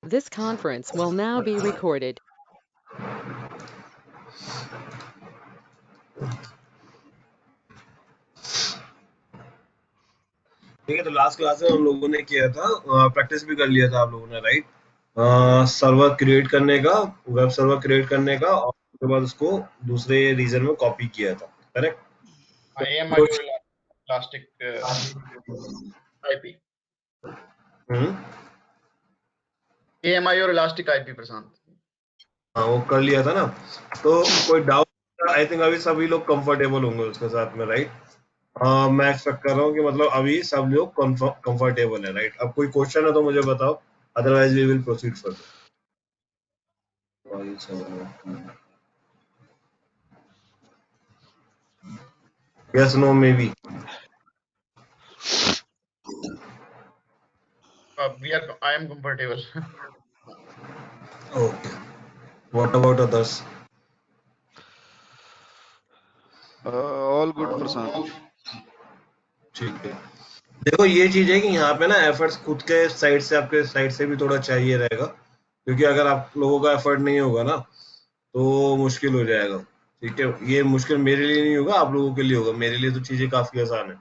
This conference will now be recorded. ठीक है, तो लास्ट क्लास में हम लोगों ने किया था, प्रैक्टिस भी कर लिया था आप लोगों ने, राइट? सर्वर क्रिएट करने का, वेब सर्वर क्रिएट करने का, और उसके बाद उसको दूसरे रीजन में कॉपी किया था, correct? AMI Elastic IP. AMI और Elastic IP प्रशांत। हाँ, वो कर लिया था ना। तो कोई डाउट? आई थिंक अभी सभी लोग कंफर्टेबल होंगे उसके साथ में, राइट? मैं एक्सपेक्ट कर रहा हूँ कि मतलब अभी सब लोग कंफर्टेबल है, राइट? अब कोई क्वेश्चन है तो मुझे बताओ, otherwise we will proceed further. Yes, no, maybe. I am comfortable. Okay. What about others? All good, Prashant. ठीक है। देखो, ये चीज है कि यहाँ पे ना एफर्ट्स खुद के साइड से, आपके साइड से भी थोड़ा चाहिए रहेगा, क्योंकि अगर आप लोगों का एफर्ट नहीं होगा ना तो मुश्किल हो जाएगा। ठीक है, ये मुश्किल मेरे लिए नहीं होगा, आप लोगों के लिए होगा। मेरे लिए तो चीजें काफी आसान है।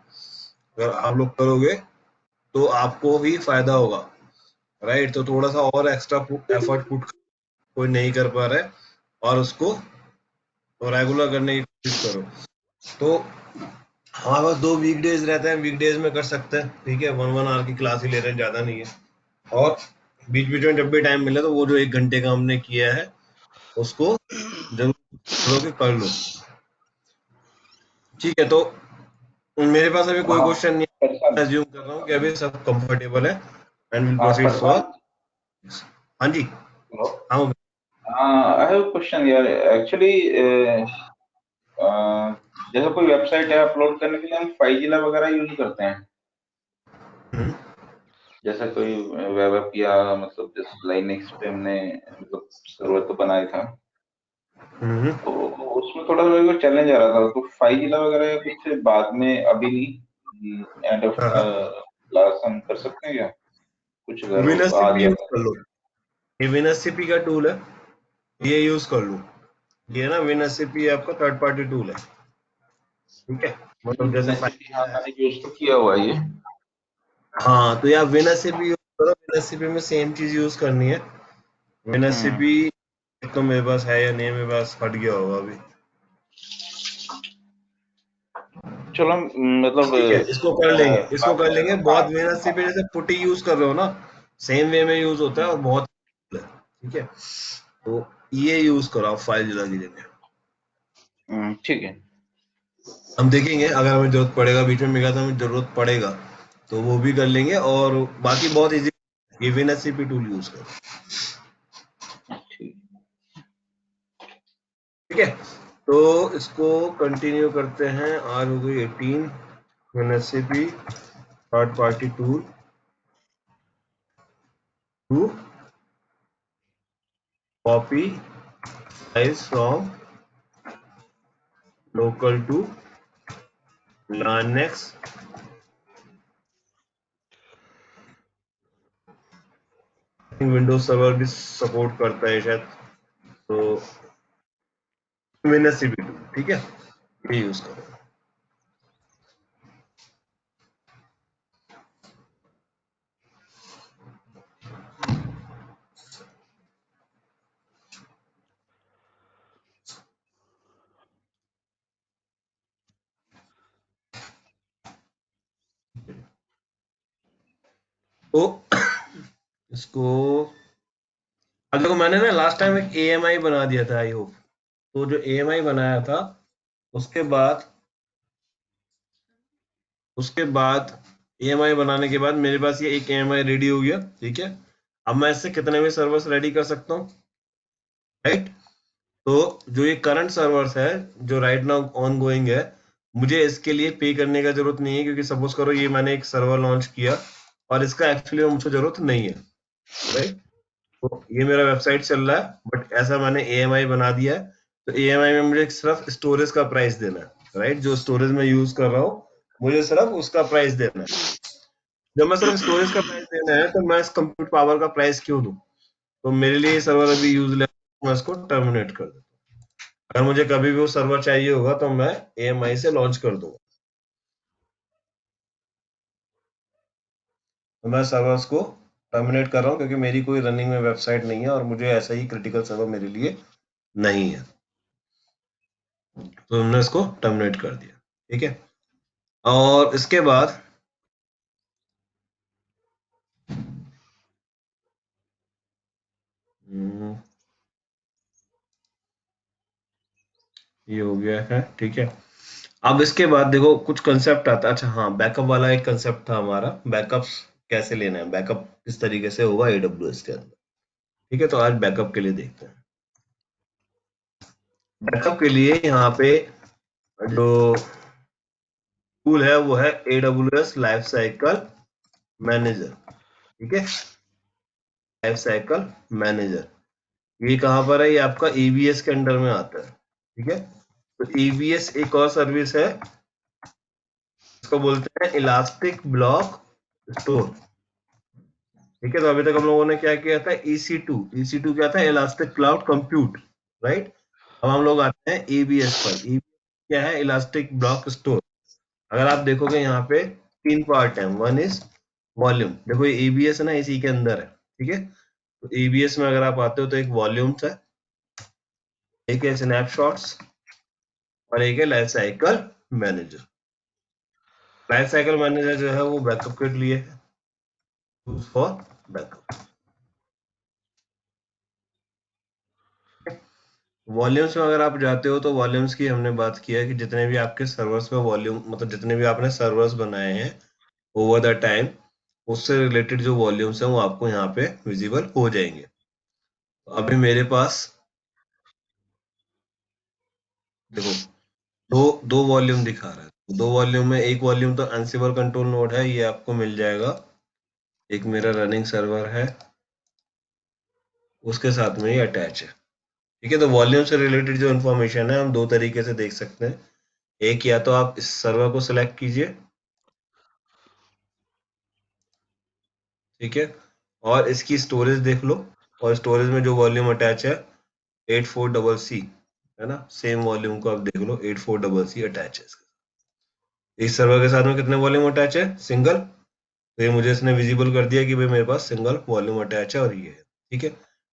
अगर आप लोग करोगे तो आपको ही फायदा होगा, राइट? तो थोड़ा सा और एक्स्ट्रा एफर्ट पुट कोई नहीं कर पा रहा है और उसको रेगुलर करने की कोशिश करो। तो हमारे पास 2 वीकडेज रहते हैं, वीकडेज में कर सकते हैं, ठीक है? 1 आवर की क्लास ही ले रहे हैं, ज्यादा नहीं है। और बीच बीच में जब भी टाइम मिले तो वो जो 1 घंटे का हमने किया है उसको जरूर कर लो। ठीक है, तो मेरे पास अभी कोई क्वेश्चन नहीं है। अज्यूम कर रहा हूँ कि अभी सब कंफर्टेबल है एंड विल प्रोसीड फॉर। हाँ जी, हाँ। I have a question here. Actually, जैसे कोई वेबसाइट है अपलोड करने के लिए हम फाइजिला वगैरह यूज करते हैं। जैसे कोई वेब ऐप या मतलब जैसे लाइनक्स पे हमने मतलब सर्वर तो बनाया था, तो उसमें थोड़ा मेरे को चैलेंज आ रहा था। तो फाइजिला वगैरह कुछ बाद में अभी नहीं, एंड ऑफ क्लास हम कर सकते हैं क्या कुछ अगर आ विनएससीपी जाए यूज कर लो। ये विनएससीपी का टूल है, ये यूज कर लो। ये ना विनएससीपी आपका थर्ड पार्टी टूल है, ठीक है? मतलब जैसे मैंने यूज तो किया हुआ है ये। हाँ, तो यार विनएससीपी यूज करो। विनएससीपी में सेम चीज यूज करनी है। विनएससीपी तो मेरे पास है या नहीं, मेरे पास हट गया होगा अभी। चलो मतलब ठीक है, इसको कर लेंगे। बहुत विनएससीपी जैसे पुटी यूज कर रहे हो ना, सेम वे में यूज होता है और बहुत, ठीक है? तो ये यूज करो आप फाइलजिला की जगह। ठीक है, हम देखेंगे अगर हमें जरूरत पड़ेगा, बीच में मिला तो हमें जरूरत पड़ेगा तो वो भी कर लेंगे। और बाकी बहुत इजी, ये विनएससीपी टूल यूज करो, ठीक है? तो इसको कंटिन्यू करते हैं। आज हो गई 18। WinSCP third party tool to copy files from local to Linux Windows server भी सपोर्ट करता है शायद। तो विनएससीपी टूल, ठीक है, ये यूज करो। तो इसको अब देखो, मैंने ना लास्ट टाइम एक AMI बना दिया था, आई होप। तो जो AMI बनाया था उसके बाद AMI बनाने के बाद मेरे पास ये एक AMI रेडी हो गया, ठीक है? अब मैं इससे कितने भी सर्वर्स रेडी कर सकता हूँ, राइट? तो जो ये करंट सर्वर्स है जो राइट नाउ ऑन गोइंग है, मुझे इसके लिए पे करने का जरूरत नहीं है, क्योंकि सपोज करो ये मैंने एक सर्वर लॉन्च किया और इसका एक्चुअली मुझे जरूरत नहीं है, राइट? तो ये मेरा वेबसाइट चल रहा है, बट ऐसा मैंने AMI बना दिया है। तो AMI में मुझे सिर्फ स्टोरेज का प्राइस देना है, राइट? जो स्टोरेज में यूज कर रहा हूँ मुझे सिर्फ उसका प्राइस देना है। जब मैं सिर्फ स्टोरेज का प्राइस देना है तो मैं इस कंप्यूट पावर का प्राइस क्यों दूं? तो मेरे लिए सर्वर अभी यूजलेस, मैं इसको टर्मिनेट कर देता हूँ। अगर मुझे कभी भी वो सर्वर चाहिए होगा तो मैं AMI से लॉन्च कर दूंगा। तो मैं सर्वर्स को टर्मिनेट कर रहा हूँ क्योंकि मेरी कोई रनिंग में वेबसाइट नहीं है और मुझे ऐसा ही क्रिटिकल सर्वर मेरे लिए नहीं है, तो हमने इसको टर्मिनेट कर दिया। ठीक है, और इसके बाद ये हो गया है। ठीक है, अब इसके बाद देखो कुछ कंसेप्ट आता है। अच्छा हाँ, बैकअप वाला एक कंसेप्ट था हमारा, बैकअप्स कैसे लेना है, बैकअप किस तरीके से होगा AWS के अंदर। ठीक है, तो आज बैकअप के लिए देखते हैं। बैकअप के लिए यहाँ पे जो टूल है वो है AWS लाइफ साइकिल मैनेजर। ठीक है, लाइफ साइकिल मैनेजर ये कहाँ पर है, ये आपका EBS के अंडर में आता है। ठीक है, तो EBS एक और सर्विस है, इसको बोलते हैं इलास्टिक ब्लॉक स्टोर। ठीक है, तो अभी तक हम लोगों ने क्या किया था, EC2 क्या था, इलास्टिक क्लाउड कंप्यूट, राइट। अब हम लोग आते हैं EBS पर। EBS क्या है, इलास्टिक ब्लॉक स्टोर। अगर आप देखोगे यहाँ पे 3 पार्ट है, 1 इज वॉल्यूम। देखो ये EBS है ना, इसी के अंदर है। ठीक है, तो EBS में अगर आप आते हो तो एक वॉल्यूम्स है, एक है स्नैपशॉट्स और एक है life cycle manager. Life cycle manager जो है वो बैकअप के लिए है, फॉर बैकअप। वॉल्यूम्स में अगर आप जाते हो तो वॉल्यूम्स की हमने बात किया है कि जितने भी आपके सर्वर्स में वॉल्यूम, मतलब जितने भी आपने सर्वर्स बनाए हैं ओवर द टाइम, उससे रिलेटेड जो वॉल्यूम्स हैं वो आपको यहाँ पे विजिबल हो जाएंगे। तो अभी मेरे पास देखो दो वॉल्यूम दिखा रहा है। दो वॉल्यूम में एक वॉल्यूम तो एंसिबल कंट्रोल नोड है, ये आपको मिल जाएगा। एक मेरा रनिंग सर्वर है, उसके साथ में ही अटैच है। ठीक है, तो वॉल्यूम से रिलेटेड जो इन्फॉर्मेशन है हम दो तरीके से देख सकते हैं। एक, या तो आप इस सर्वर को सिलेक्ट कीजिए, ठीक है, और इसकी स्टोरेज देख लो, और स्टोरेज में जो वॉल्यूम अटैच है 84CC है ना, सेम वॉल्यूम को आप देख लो, 84CC अटैच है इसके। इस सर्वर के साथ में कितने वॉल्यूम अटैच है, सिंगल। तो ये मुझे इसने विजिबल कर दिया कि भाई मेरे पास सिंगल वॉल्यूम अटैच है और ये है। ठीक है,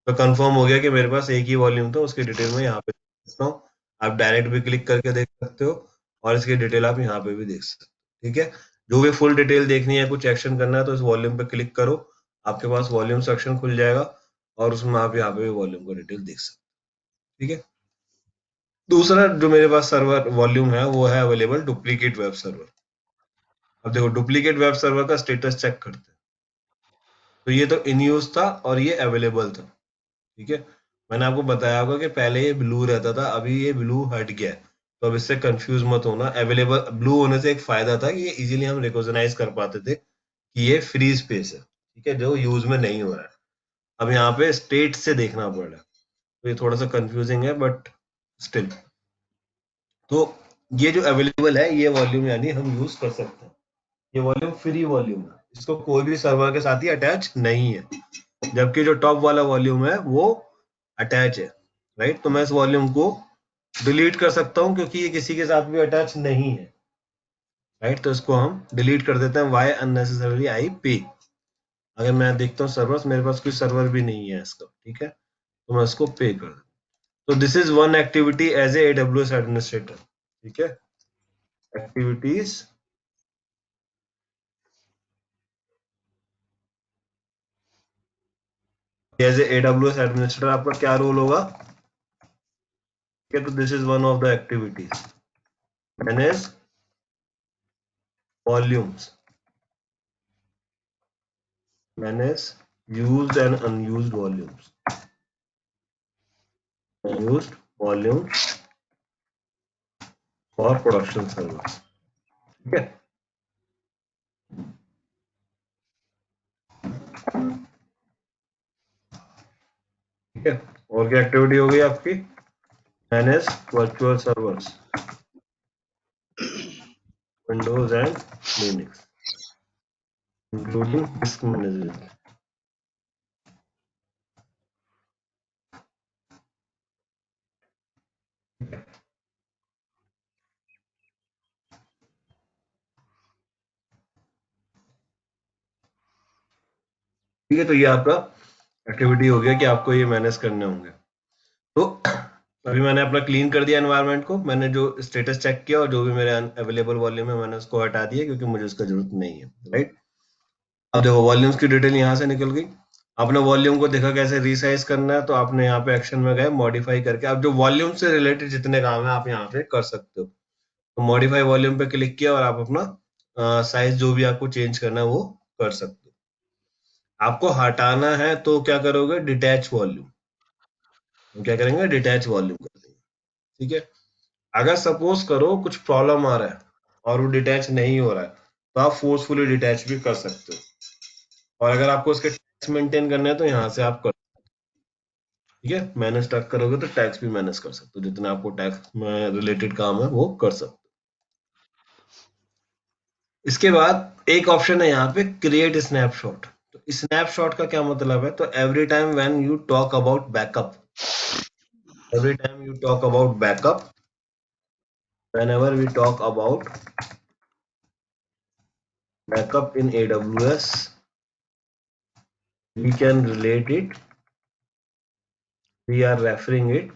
तो कंफर्म हो गया कि मेरे पास एक ही वॉल्यूम था, उसकी डिटेल में यहाँ पे देख सकता हूँ। आप डायरेक्ट भी क्लिक करके देख सकते हो और इसकी डिटेल आप यहाँ पे भी देख सकते हो। ठीक है, जो भी फुल डिटेल देखनी है, कुछ एक्शन करना है तो इस वॉल्यूम पे क्लिक करो, आपके पास वॉल्यूम सेक्शन खुल जाएगा और उसमें आप यहाँ पे भी वॉल्यूम का डिटेल देख सकते हो। ठीक है, दूसरा जो मेरे पास सर्वर वॉल्यूम है वो है अवेलेबल डुप्लीकेट वेब सर्वर। अब देखो डुप्लीकेट वेब सर्वर का स्टेटस चेक करते हैं। तो ये तो इन यूज था और ये अवेलेबल था। ठीक है, मैंने आपको बताया होगा कि पहले ये ब्लू रहता था, अभी ये ब्लू हट गया है। तो अब इससे कंफ्यूज मत होना। अवेलेबल ब्लू होने से एक फायदा था कि ये इजीली हम रिकॉग्नाइज कर पाते थे कि ये फ्री स्पेस है, ठीक है, जो यूज में नहीं हो रहा है। अब यहाँ पे स्टेट से देखना पड़ रहा है, तो ये थोड़ा सा कंफ्यूजिंग है, बट स्टिल। तो ये जो अवेलेबल है ये वॉल्यूम यानी हम यूज कर सकते हैं। ये वॉल्यूम फ्री वॉल्यूम है, इसको कोई भी सर्वर के साथ ही अटैच नहीं है, जबकि जो टॉप वाला वॉल्यूम है वो अटैच है, राइट। तो मैं इस वॉल्यूम को डिलीट कर सकता हूं क्योंकि ये किसी के साथ भी अटैच नहीं है, राइट। तो इसको हम डिलीट कर देते हैं। वाई अननेसेसरली आई पे। अगर मैं देखता हूँ सर्वर्स, मेरे पास कोई सर्वर भी नहीं है इसका, ठीक है, तो मैं इसको पे कर दूँ। तो this is one activity as a AWS administrator. ठीक है, activities as a AWS administrator आपका क्या रोल होगा। ठीक है, तो this is one of the activities, manage volumes, manage used and unused volumes, unused volumes for production servers। ठीक है, ठीक है, और क्या एक्टिविटी हो गई आपकी, manage virtual servers, Windows and Linux, including disc management. ठीक है, तो ये आपका एक्टिविटी हो गया कि आपको ये मैनेज करने होंगे। तो अभी मैंने अपना क्लीन कर दिया एनवायरनमेंट को, मैंने जो स्टेटस चेक किया और जो भी मेरे अवेलेबल वॉल्यूम है मैंने उसको हटा दिया क्योंकि मुझे उसका जरूरत नहीं है, राइट। अब देखो वॉल्यूम्स की डिटेल यहाँ से निकल गई। आपने वॉल्यूम को देखा कैसे रीसाइज करना है, तो आपने यहाँ पे एक्शन में गए मॉडिफाई करके। अब जो वॉल्यूम से रिलेटेड जितने काम है आप यहाँ पे कर सकते हो। तो मॉडिफाई वॉल्यूम पे क्लिक किया और आप अपना साइज जो भी आपको चेंज करना है वो कर सकते हो। आपको हटाना है तो क्या करोगे, डिटैच वॉल्यूम। हम क्या करेंगे, डिटैच वॉल्यूम कर देंगे, ठीक है। अगर सपोज करो कुछ प्रॉब्लम आ रहा है और वो डिटैच नहीं हो रहा है तो आप फोर्सफुली डिटैच भी कर सकते हो। और अगर आपको उसके टैक्स मेंटेन करने हैं तो यहाँ से आप कर, ठीक है, मैनेज टैक्स करोगे तो टैक्स भी मैनेज कर सकते हो, जितना आपको टैक्स में रिलेटेड काम है वो कर सकते हो। इसके बाद एक ऑप्शन है यहाँ पे क्रिएट स्नैपशॉट। तो स्नैपशॉट का क्या मतलब है, तो every time when you talk about backup, every time you talk about backup, whenever we talk about backup in AWS, we can relate it, we are referring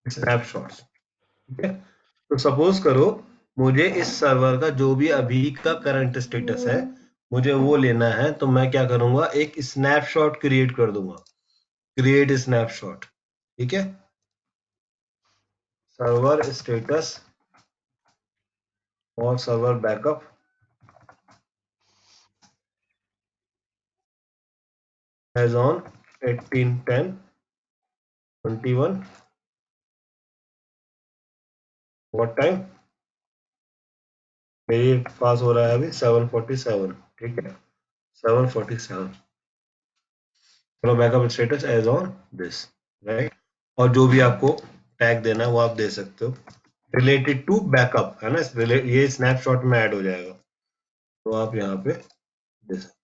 snapshots, ठीक है। तो suppose करो मुझे इस सर्वर का जो भी अभी का करंट स्टेटस है मुझे वो लेना है, तो मैं क्या करूंगा, एक स्नैपशॉट क्रिएट कर दूंगा, क्रिएट स्नैपशॉट, ठीक है। सर्वर स्टेटस और server backup as on 18/10/21 what time, मेरे पास हो रहा है अभी 7:47, ठीक है, 7:47। चलो backup status as on this, right. और जो भी आपको टैग देना है वो आप दे सकते हो रिलेटेड टू बैकअप, है ना, ये स्नैपशॉट में ऐड हो जाएगा, तो आप यहाँ पे दे सकते।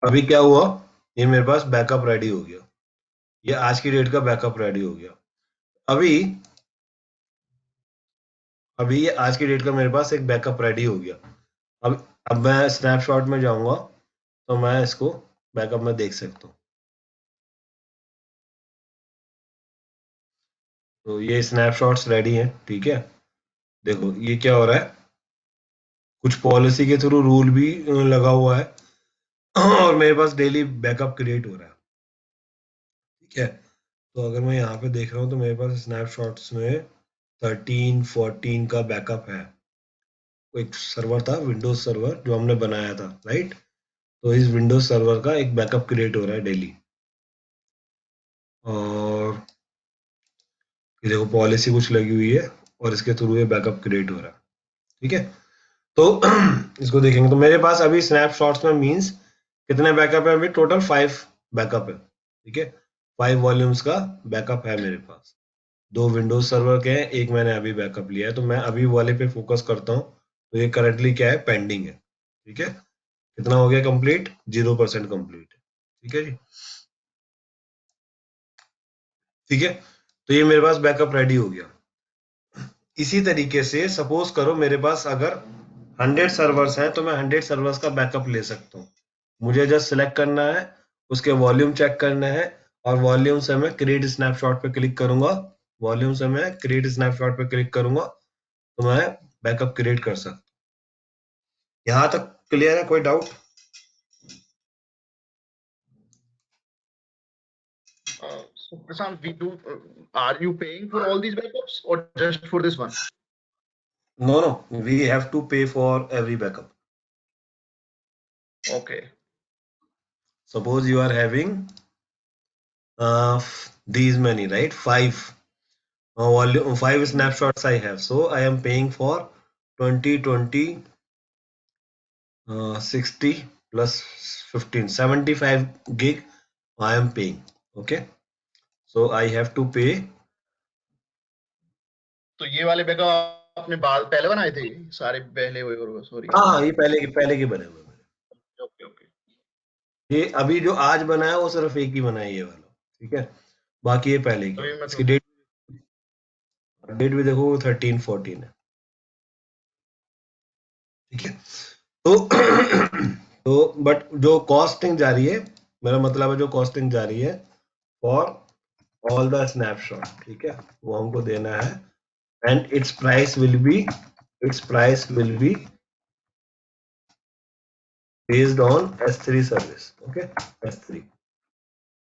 अभी क्या हुआ, ये मेरे पास बैकअप रेडी हो गया, ये आज की डेट का बैकअप रेडी हो गया। अभी ये आज की डेट का मेरे पास एक बैकअप रेडी हो गया। अब मैं स्नैपशॉट में जाऊंगा तो मैं इसको बैकअप में देख सकता हूँ। तो ये स्नैपशॉट्स रेडी हैं, ठीक है। देखो ये क्या हो रहा है, कुछ पॉलिसी के थ्रू रूल भी लगा हुआ है और मेरे पास डेली बैकअप क्रिएट हो रहा है, ठीक है। तो अगर मैं यहाँ पे देख रहा हूँ तो मेरे पास स्नैपशॉट्स में 13-14 का बैकअप है। एक सर्वर था विंडोज सर्वर जो हमने बनाया था, राइट। तो इस विंडोज सर्वर का एक बैकअप क्रिएट हो रहा है डेली, और ये देखो पॉलिसी कुछ लगी हुई है और इसके थ्रू ये बैकअप क्रिएट हो रहा है, ठीक है। तो इसको देखेंगे तो मेरे पास अभी स्नैपशॉट्स में मींस कितने बैकअप है, अभी टोटल 5 बैकअप है, ठीक है। 5 वॉल्यूम्स का बैकअप है मेरे पास, 2 विंडोज सर्वर के हैं, एक मैंने अभी बैकअप लिया है। तो मैं अभी वाले पे फोकस करता हूँ, तो ये करंटली क्या है, पेंडिंग है, ठीक है। कितना हो गया कंप्लीट, 0% कंप्लीट है, ठीक है जी, ठीक है। तो ये मेरे पास बैकअप रेडी हो गया। इसी तरीके से सपोज करो मेरे पास अगर 100 सर्वर्स हैं तो मैं 100 सर्वर्स का बैकअप ले सकता हूँ। मुझे जस्ट सिलेक्ट करना है, उसके वॉल्यूम चेक करना है, और वॉल्यूम से मैं क्रिएट स्नैपशॉट पे क्लिक करूंगा, वॉल्यूम से मैं क्रिएट स्नैपशॉट पे क्लिक करूंगा तो मैं बैकअप क्रिएट कर सकता हूँ। यहाँ तक क्लियर है, कोई doubt? So Prashant, are you paying for all these backups or just for this one? No, we have to pay for every backup. Okay. Suppose you are having these many, right? 5 volume, 5 snapshots I have, so I am paying for 20, 20, 60 plus 15, 75 gig I am paying. Okay, so I have to pay. तो ये वाले backup आपने पहले बनाए थे, सारे पहले हुए, सॉरी। हाँ, ये पहले के बने हुए हैं। Okay okay. ये अभी जो आज बना है वो सिर्फ एक ही बना है, ये वाला, ठीक है। बाकी ये पहले की तभी है। मैं इसकी तो डेट भी देखो 13-14 है, ठीक है। तो तो बट जो कॉस्टिंग जा रही है, मेरा मतलब है जो कॉस्टिंग जा रही है फॉर ऑल द स्नैपशॉट, ठीक है, वो हमको देना है, and it's price will be based on S3 service, okay, S3।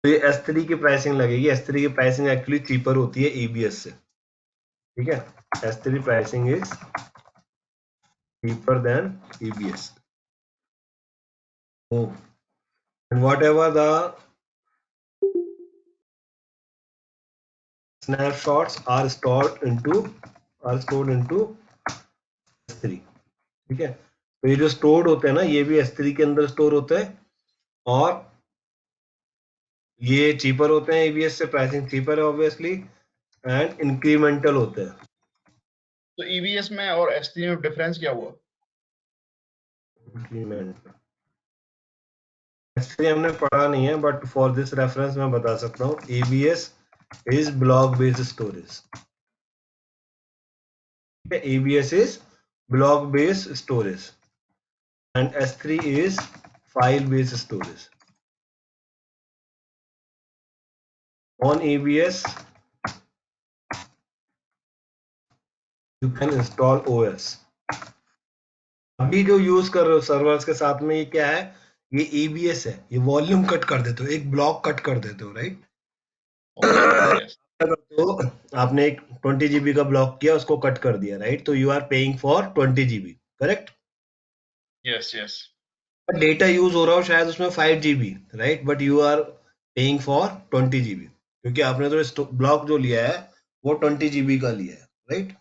तो ये S3 की प्राइसिंग लगेगी। S3 की प्राइसिंग एक्चुअली चीपर होती है EBS से, ठीक है। S3 pricing is cheaper than EBS. Oh. And whatever the snapshots are stored into S3, ठीक है। तो ये जो स्टोर्ड होते हैं ना, ये भी S3 के अंदर स्टोर होते हैं, और ये चीपर होते हैं EBS से, प्राइसिंग चीपर है ऑब्वियसली, एंड इंक्रीमेंटल होते हैं। तो EBS में और S3 में डिफरेंस क्या हुआ? इंक्रीमेंटल S3 हमने पढ़ा नहीं है, बट फॉर दिस रेफरेंस मैं बता सकता हूँ, EBS is block based storage, EBS is block based storage and S3 is file based storage. On EBS you can install OS. अभी जो यूज कर रहे हो सर्वर्स के साथ में, ये क्या है, ये EBS है, ये वॉल्यूम कट कर देते हो, एक ब्लॉक कट कर देते हो, राइट। Yes. तो आपने एक 20 GB का ब्लॉक किया, उसको कट कर दिया, राइट, तो you are paying for 20 GB, correct. Yes, yes. Data use हो रहा हो शायद उसमें 5 GB, right, but you are paying for 20 GB, क्योंकि आपने तो ब्लॉक जो लिया है वो 20 GB का लिया है, राइट।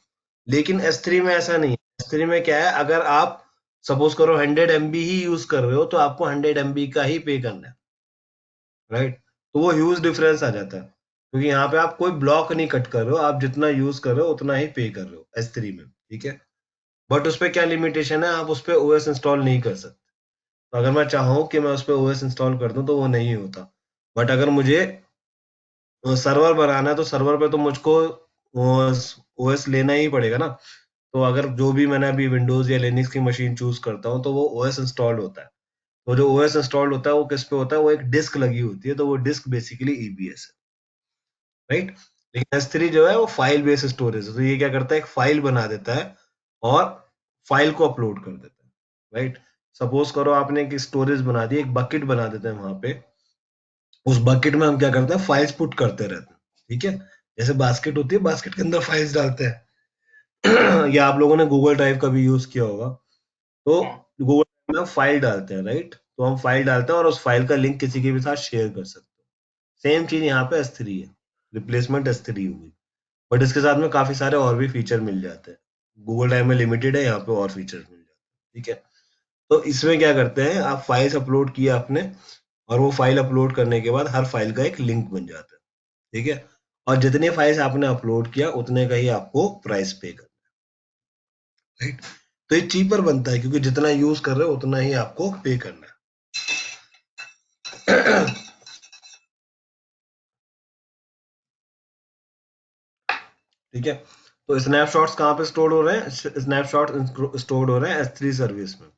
लेकिन S3 में ऐसा नहीं है। S3 में क्या है, अगर आप सपोज करो 100 MB ही यूज कर रहे हो, तो आपको 100 MB का ही पे करना है, राइट। तो वो ह्यूज डिफरेंस आ जाता है, क्योंकि यहाँ पे आप कोई ब्लॉक नहीं कट कर रहे हो, आप जितना यूज कर रहे हो उतना ही पे कर रहे हो S3 में, ठीक है। बट उस पर क्या लिमिटेशन है, आप उस पर OS इंस्टॉल नहीं कर सकते। तो अगर मैं चाहूँ कि मैं उस पर OS इंस्टॉल कर दूं तो वो नहीं होता। बट अगर मुझे सर्वर बनाना है, तो सर्वर पे तो मुझको OS लेना ही पड़ेगा ना। तो अगर जो भी मैंने अभी विंडोज या लिनक्स की मशीन चूज करता हूँ, तो वो OS इंस्टॉल्ड होता है। तो जो OS इंस्टॉल्ड होता है वो किस पे होता है, वो एक डिस्क लगी होती है, तो वो डिस्क बेसिकली EBS है, राइट। लेकिन S3 जो है वो फाइल बेस्ड स्टोरेज है, तो ये क्या करता है, एक फाइल बना देता है और फाइल को अपलोड कर देता है, राइट। सपोज करो आपने एक स्टोरेज बना दी, एक बकेट बना देते हैं वहां पे, उस बकेट में हम क्या करते हैं, फाइल्स पुट करते रहते हैं, ठीक है। जैसे बास्केट होती है, बास्केट के अंदर फाइल्स डालते हैं या आप लोगों ने गूगल ड्राइव का भी यूज किया होगा, तो हाँ. गूगल ड्राइव में फाइल डालते हैं, राइट। तो हम फाइल डालते हैं और उस फाइल का लिंक किसी के भी साथ शेयर कर सकते हैं। सेम चीज यहाँ पे S3 है, रिप्लेसमेंट S3 होगी, बट इसके साथ में काफी सारे और भी फीचर मिल जाते हैं। गूगल ड्राइव में लिमिटेड है, यहाँ पे और फीचर मिल जाते हैं, ठीक है। तो इसमें क्या करते हैं, आप फाइल्स अपलोड किया आपने, और वो फाइल अपलोड करने के बाद हर फाइल का एक लिंक बन जाता है, ठीक है। और जितने फाइल्स आपने अपलोड किया उतने का ही आपको प्राइस पे करना है, राइट। तो ये चीपर बनता है, क्योंकि जितना यूज कर रहे हो उतना ही आपको पे करना है ठीक है। तो स्नैपशॉट्स कहाँ पे स्टोर हो रहे हैं, स्नैपशॉट स्टोर हो रहे हैं S3 सर्विस में,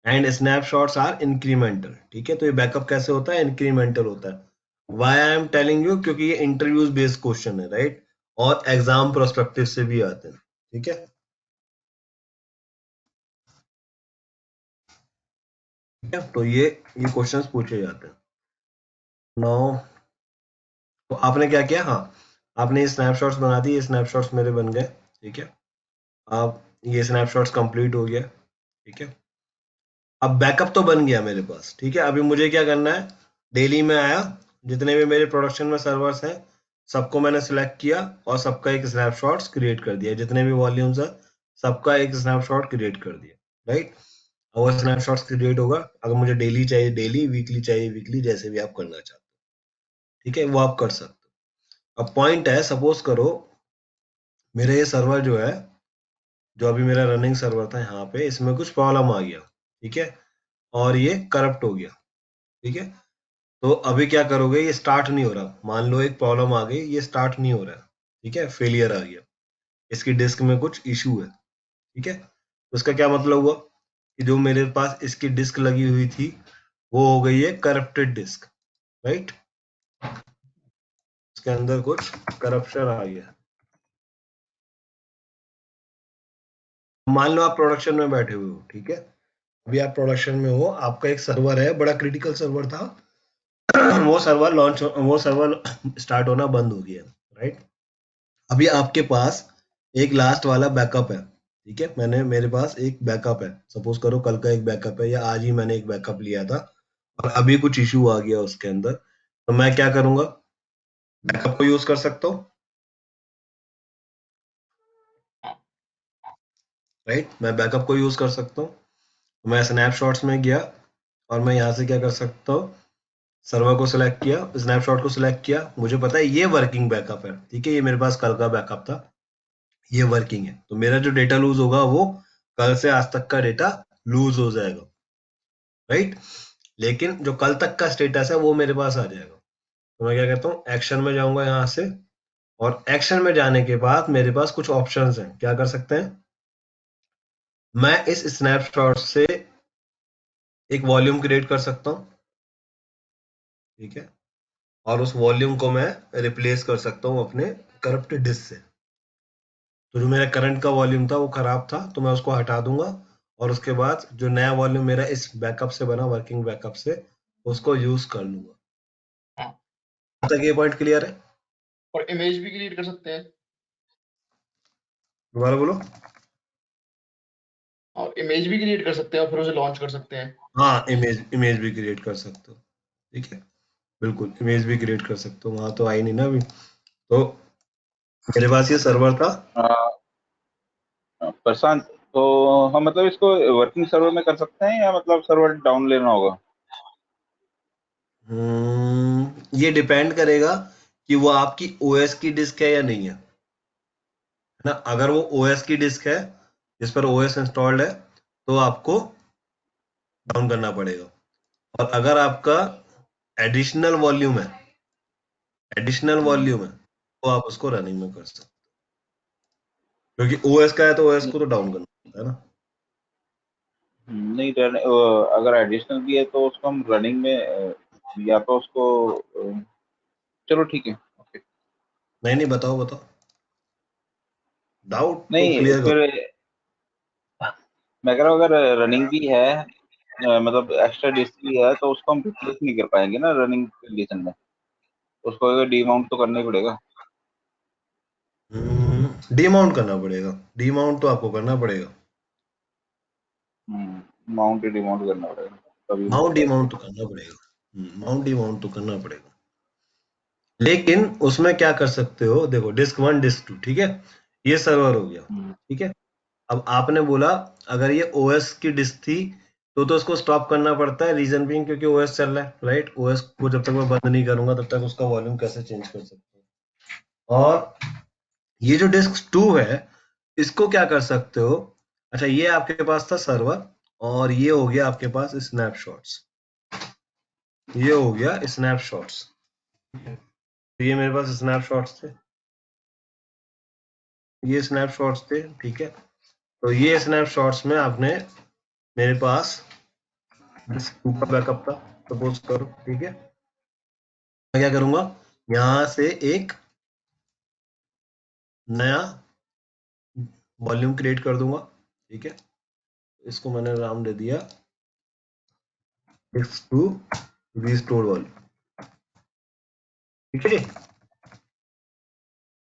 एंड स्नैपशॉट्स आर इंक्रीमेंटल, ठीक है। तो ये बैकअप कैसे होता है, इंक्रीमेंटल होता है। Why I am telling you, क्योंकि ये इंटरव्यूज बेस्ड क्वेश्चन है, राइट, और एग्जाम प्रोस्पेक्टिव से भी आते हैं, ठीक है। तो ये क्वेश्चंस पूछे जाते हैं। नो, तो आपने क्या किया, हाँ, आपने ये स्नैपशॉट्स बना दिए, ये स्नैपशॉट्स मेरे बन गए, ठीक है। अब ये स्नैपशॉट्स कंप्लीट हो गया, ठीक है। अब बैकअप तो बन गया मेरे पास, ठीक है। अभी मुझे क्या करना है, डेली में आया, जितने भी मेरे प्रोडक्शन में सर्वर्स हैं सबको मैंने सिलेक्ट किया और सबका एक स्नैपशॉट्स क्रिएट कर दिया, जितने भी वॉल्यूम्स है सबका एक स्नैपशॉट क्रिएट कर दिया, राइट। और वो स्नैपशॉट्स क्रिएट होगा, अगर मुझे डेली चाहिए डेली, वीकली चाहिए वीकली, जैसे भी आप करना चाहते हो, ठीक है, वो आप कर सकते हो। अब पॉइंट है, सपोज करो मेरा ये सर्वर जो है, जो अभी मेरा रनिंग सर्वर था यहाँ पे, इसमें कुछ प्रॉब्लम आ गया, ठीक है, और ये करप्ट हो गया, ठीक है। तो अभी क्या करोगे, ये स्टार्ट नहीं हो रहा, मान लो एक प्रॉब्लम आ गई, ये स्टार्ट नहीं हो रहा है, ठीक है, फेलियर आ गया, इसकी डिस्क में कुछ इशू है, ठीक है। तो उसका क्या मतलब हुआ कि जो मेरे पास इसकी डिस्क लगी हुई थी वो हो गई है करप्टेड डिस्क, राइट, इसके अंदर कुछ करप्शन आ गया। मान लो आप प्रोडक्शन में बैठे हुए हो, ठीक है, अभी आप प्रोडक्शन में हो, आपका एक सर्वर है, बड़ा क्रिटिकल सर्वर था, वो सर्वर स्टार्ट होना बंद हो गया, राइट। अभी आपके पास एक लास्ट वाला बैकअप है, ठीक है, मेरे पास एक बैकअप है, सपोज करो कल का एक बैकअप है या आज ही मैंने एक बैकअप लिया था और अभी कुछ इशू आ गया उसके अंदर, तो मैं क्या करूंगा, बैकअप को यूज कर सकता हूँ, राइट, मैं बैकअप को यूज कर सकता हूँ। मैं स्नैपशॉट्स में गया और मैं यहाँ से क्या कर सकता हूँ, सर्वर को सिलेक्ट किया, स्नैपशॉट को सिलेक्ट किया, मुझे पता है ये वर्किंग बैकअप है, ठीक है, ये मेरे पास कल का बैकअप था, ये वर्किंग है, तो मेरा जो डेटा लूज होगा वो कल से आज तक का डेटा लूज हो जाएगा, राइट। लेकिन जो कल तक का स्टेटस है वो मेरे पास आ जाएगा। तो मैं क्या कहता हूँ, एक्शन में जाऊंगा यहाँ से, और एक्शन में जाने के बाद मेरे पास कुछ ऑप्शंस हैं, क्या कर सकते हैं, मैं इस स्नैपशॉट से एक वॉल्यूम क्रिएट कर सकता हूँ, ठीक है, और उस वॉल्यूम को मैं रिप्लेस कर सकता हूँ अपने करप्टेड डिस्क से। तो जो मेरा करंट का वॉल्यूम था वो खराब था, तो मैं उसको हटा दूंगा और उसके बाद जो नया वॉल्यूम मेरा इस बैकअप से बना, वर्किंग बैकअप से, उसको यूज कर लूंगा। हाँ, तक ये पॉइंट क्लियर है? और इमेज भी क्रिएट कर सकते हैं, दोबारा बोलो। और इमेज भी क्रिएट कर सकते हैं और फिर उसे लॉन्च कर सकते हैं। हाँ, इमेज भी क्रिएट कर सकते हो, ठीक है, बिल्कुल इमेज भी क्रिएट कर सकते हो, वहां तो आई नहीं ना अभी। तो मेरे पास ये सर्वर था, प्रशांत, तो हम मतलब इसको वर्किंग सर्वर में कर सकते हैं या मतलब सर्वर डाउन लेना होगा? ये डिपेंड करेगा कि वो आपकी ओएस की डिस्क है या नहीं है ना। अगर वो ओएस की डिस्क है जिस पर ओएस इंस्टॉल्ड है तो आपको डाउन करना पड़ेगा, और अगर आपका एडिशनल वॉल्यूम है तो आप उसको रनिंग में कर सकते हो, क्योंकि ओएस का है तो ओएस को तो डाउन करना पड़ता है ना। नहीं अगर एडिशनल भी है तो उसको हम रनिंग में या तो उसको चलो ठीक है, ओके। नहीं बताओ डाउट तो नहीं क्लियर फिर करो। मैं कह रहा हूँ अगर रनिंग भी है मतलब एक्स्ट्रा डिस्क भी है तो उसको हम रिप्लेस नहीं कर पाएंगे ना रनिंग कंडीशन में, उसको डीमाउंट तो करना ही पड़ेगा। डीमाउंट करना पड़ेगा, डीमाउंट तो आपको करना पड़ेगा, माउंट डीमाउंट करना पड़ेगा तभी हो माउंट पाएगा। डीमाउंट तो करना पड़ेगा, माउंट डीमाउंट तो करना पड़ेगा। लेकिन उसमें क्या कर सकते हो, देखो डिस्क 1 डिस्क 2, ठीक है, ये सर्वर हो गया, ठीक है। अब आपने बोला अगर ये ओएस की डिस्क थी तो उसको स्टॉप करना पड़ता है, रीजन बीइंग क्योंकि ओएस चल रहा है, राइट, ओएस को जब तक मैं बंद नहीं करूंगा तब तक उसका वॉल्यूम कैसे चेंज कर सकते हैं। और ये जो डिस्क 2 है इसको क्या कर सकते हो, अच्छा ये आपके पास था सर्वर, और ये हो गया आपके पास स्नैपशॉट्स, ये हो गया स्नैपशॉट्स, ये मेरे पास स्नैपशॉट्स थे, ये स्नैपशॉट्स थे, ठीक है। तो ये स्नैपशॉट्स में आपने, मेरे पास ऊपर बैकअप था, सपोज करो, ठीक है, मैं क्या करूंगा, यहां से एक नया वॉल्यूम क्रिएट कर दूंगा, ठीक है, इसको मैंने नाम दे दिया x2 रिस्टोर वॉल्यूम, ठीक है।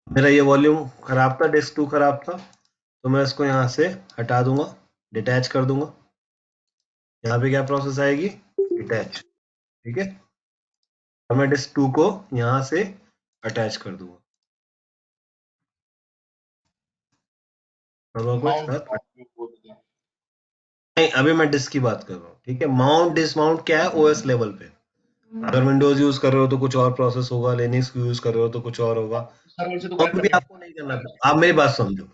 मेरा ये वॉल्यूम खराब था, डिस्क 2 खराब था, तो मैं इसको यहाँ से हटा दूंगा, डिटैच कर दूंगा, यहाँ पे क्या प्रोसेस आएगी, डिटैच, ठीक है, और मैं डिस्क 2 को यहाँ से अटैच कर दूंगा, माउंट नहीं अभी मैं डिस्क की बात कर रहा हूँ, ठीक है। माउंट डिसमाउंट क्या है, ओएस लेवल पे, अगर विंडोज यूज कर रहे हो तो कुछ और प्रोसेस होगा, लिनक्स यूज कर रहे हो तो कुछ और होगा, सर्वर से तो और कनेक्ट भी करना आपको नहीं करना। आप मेरी बात समझो,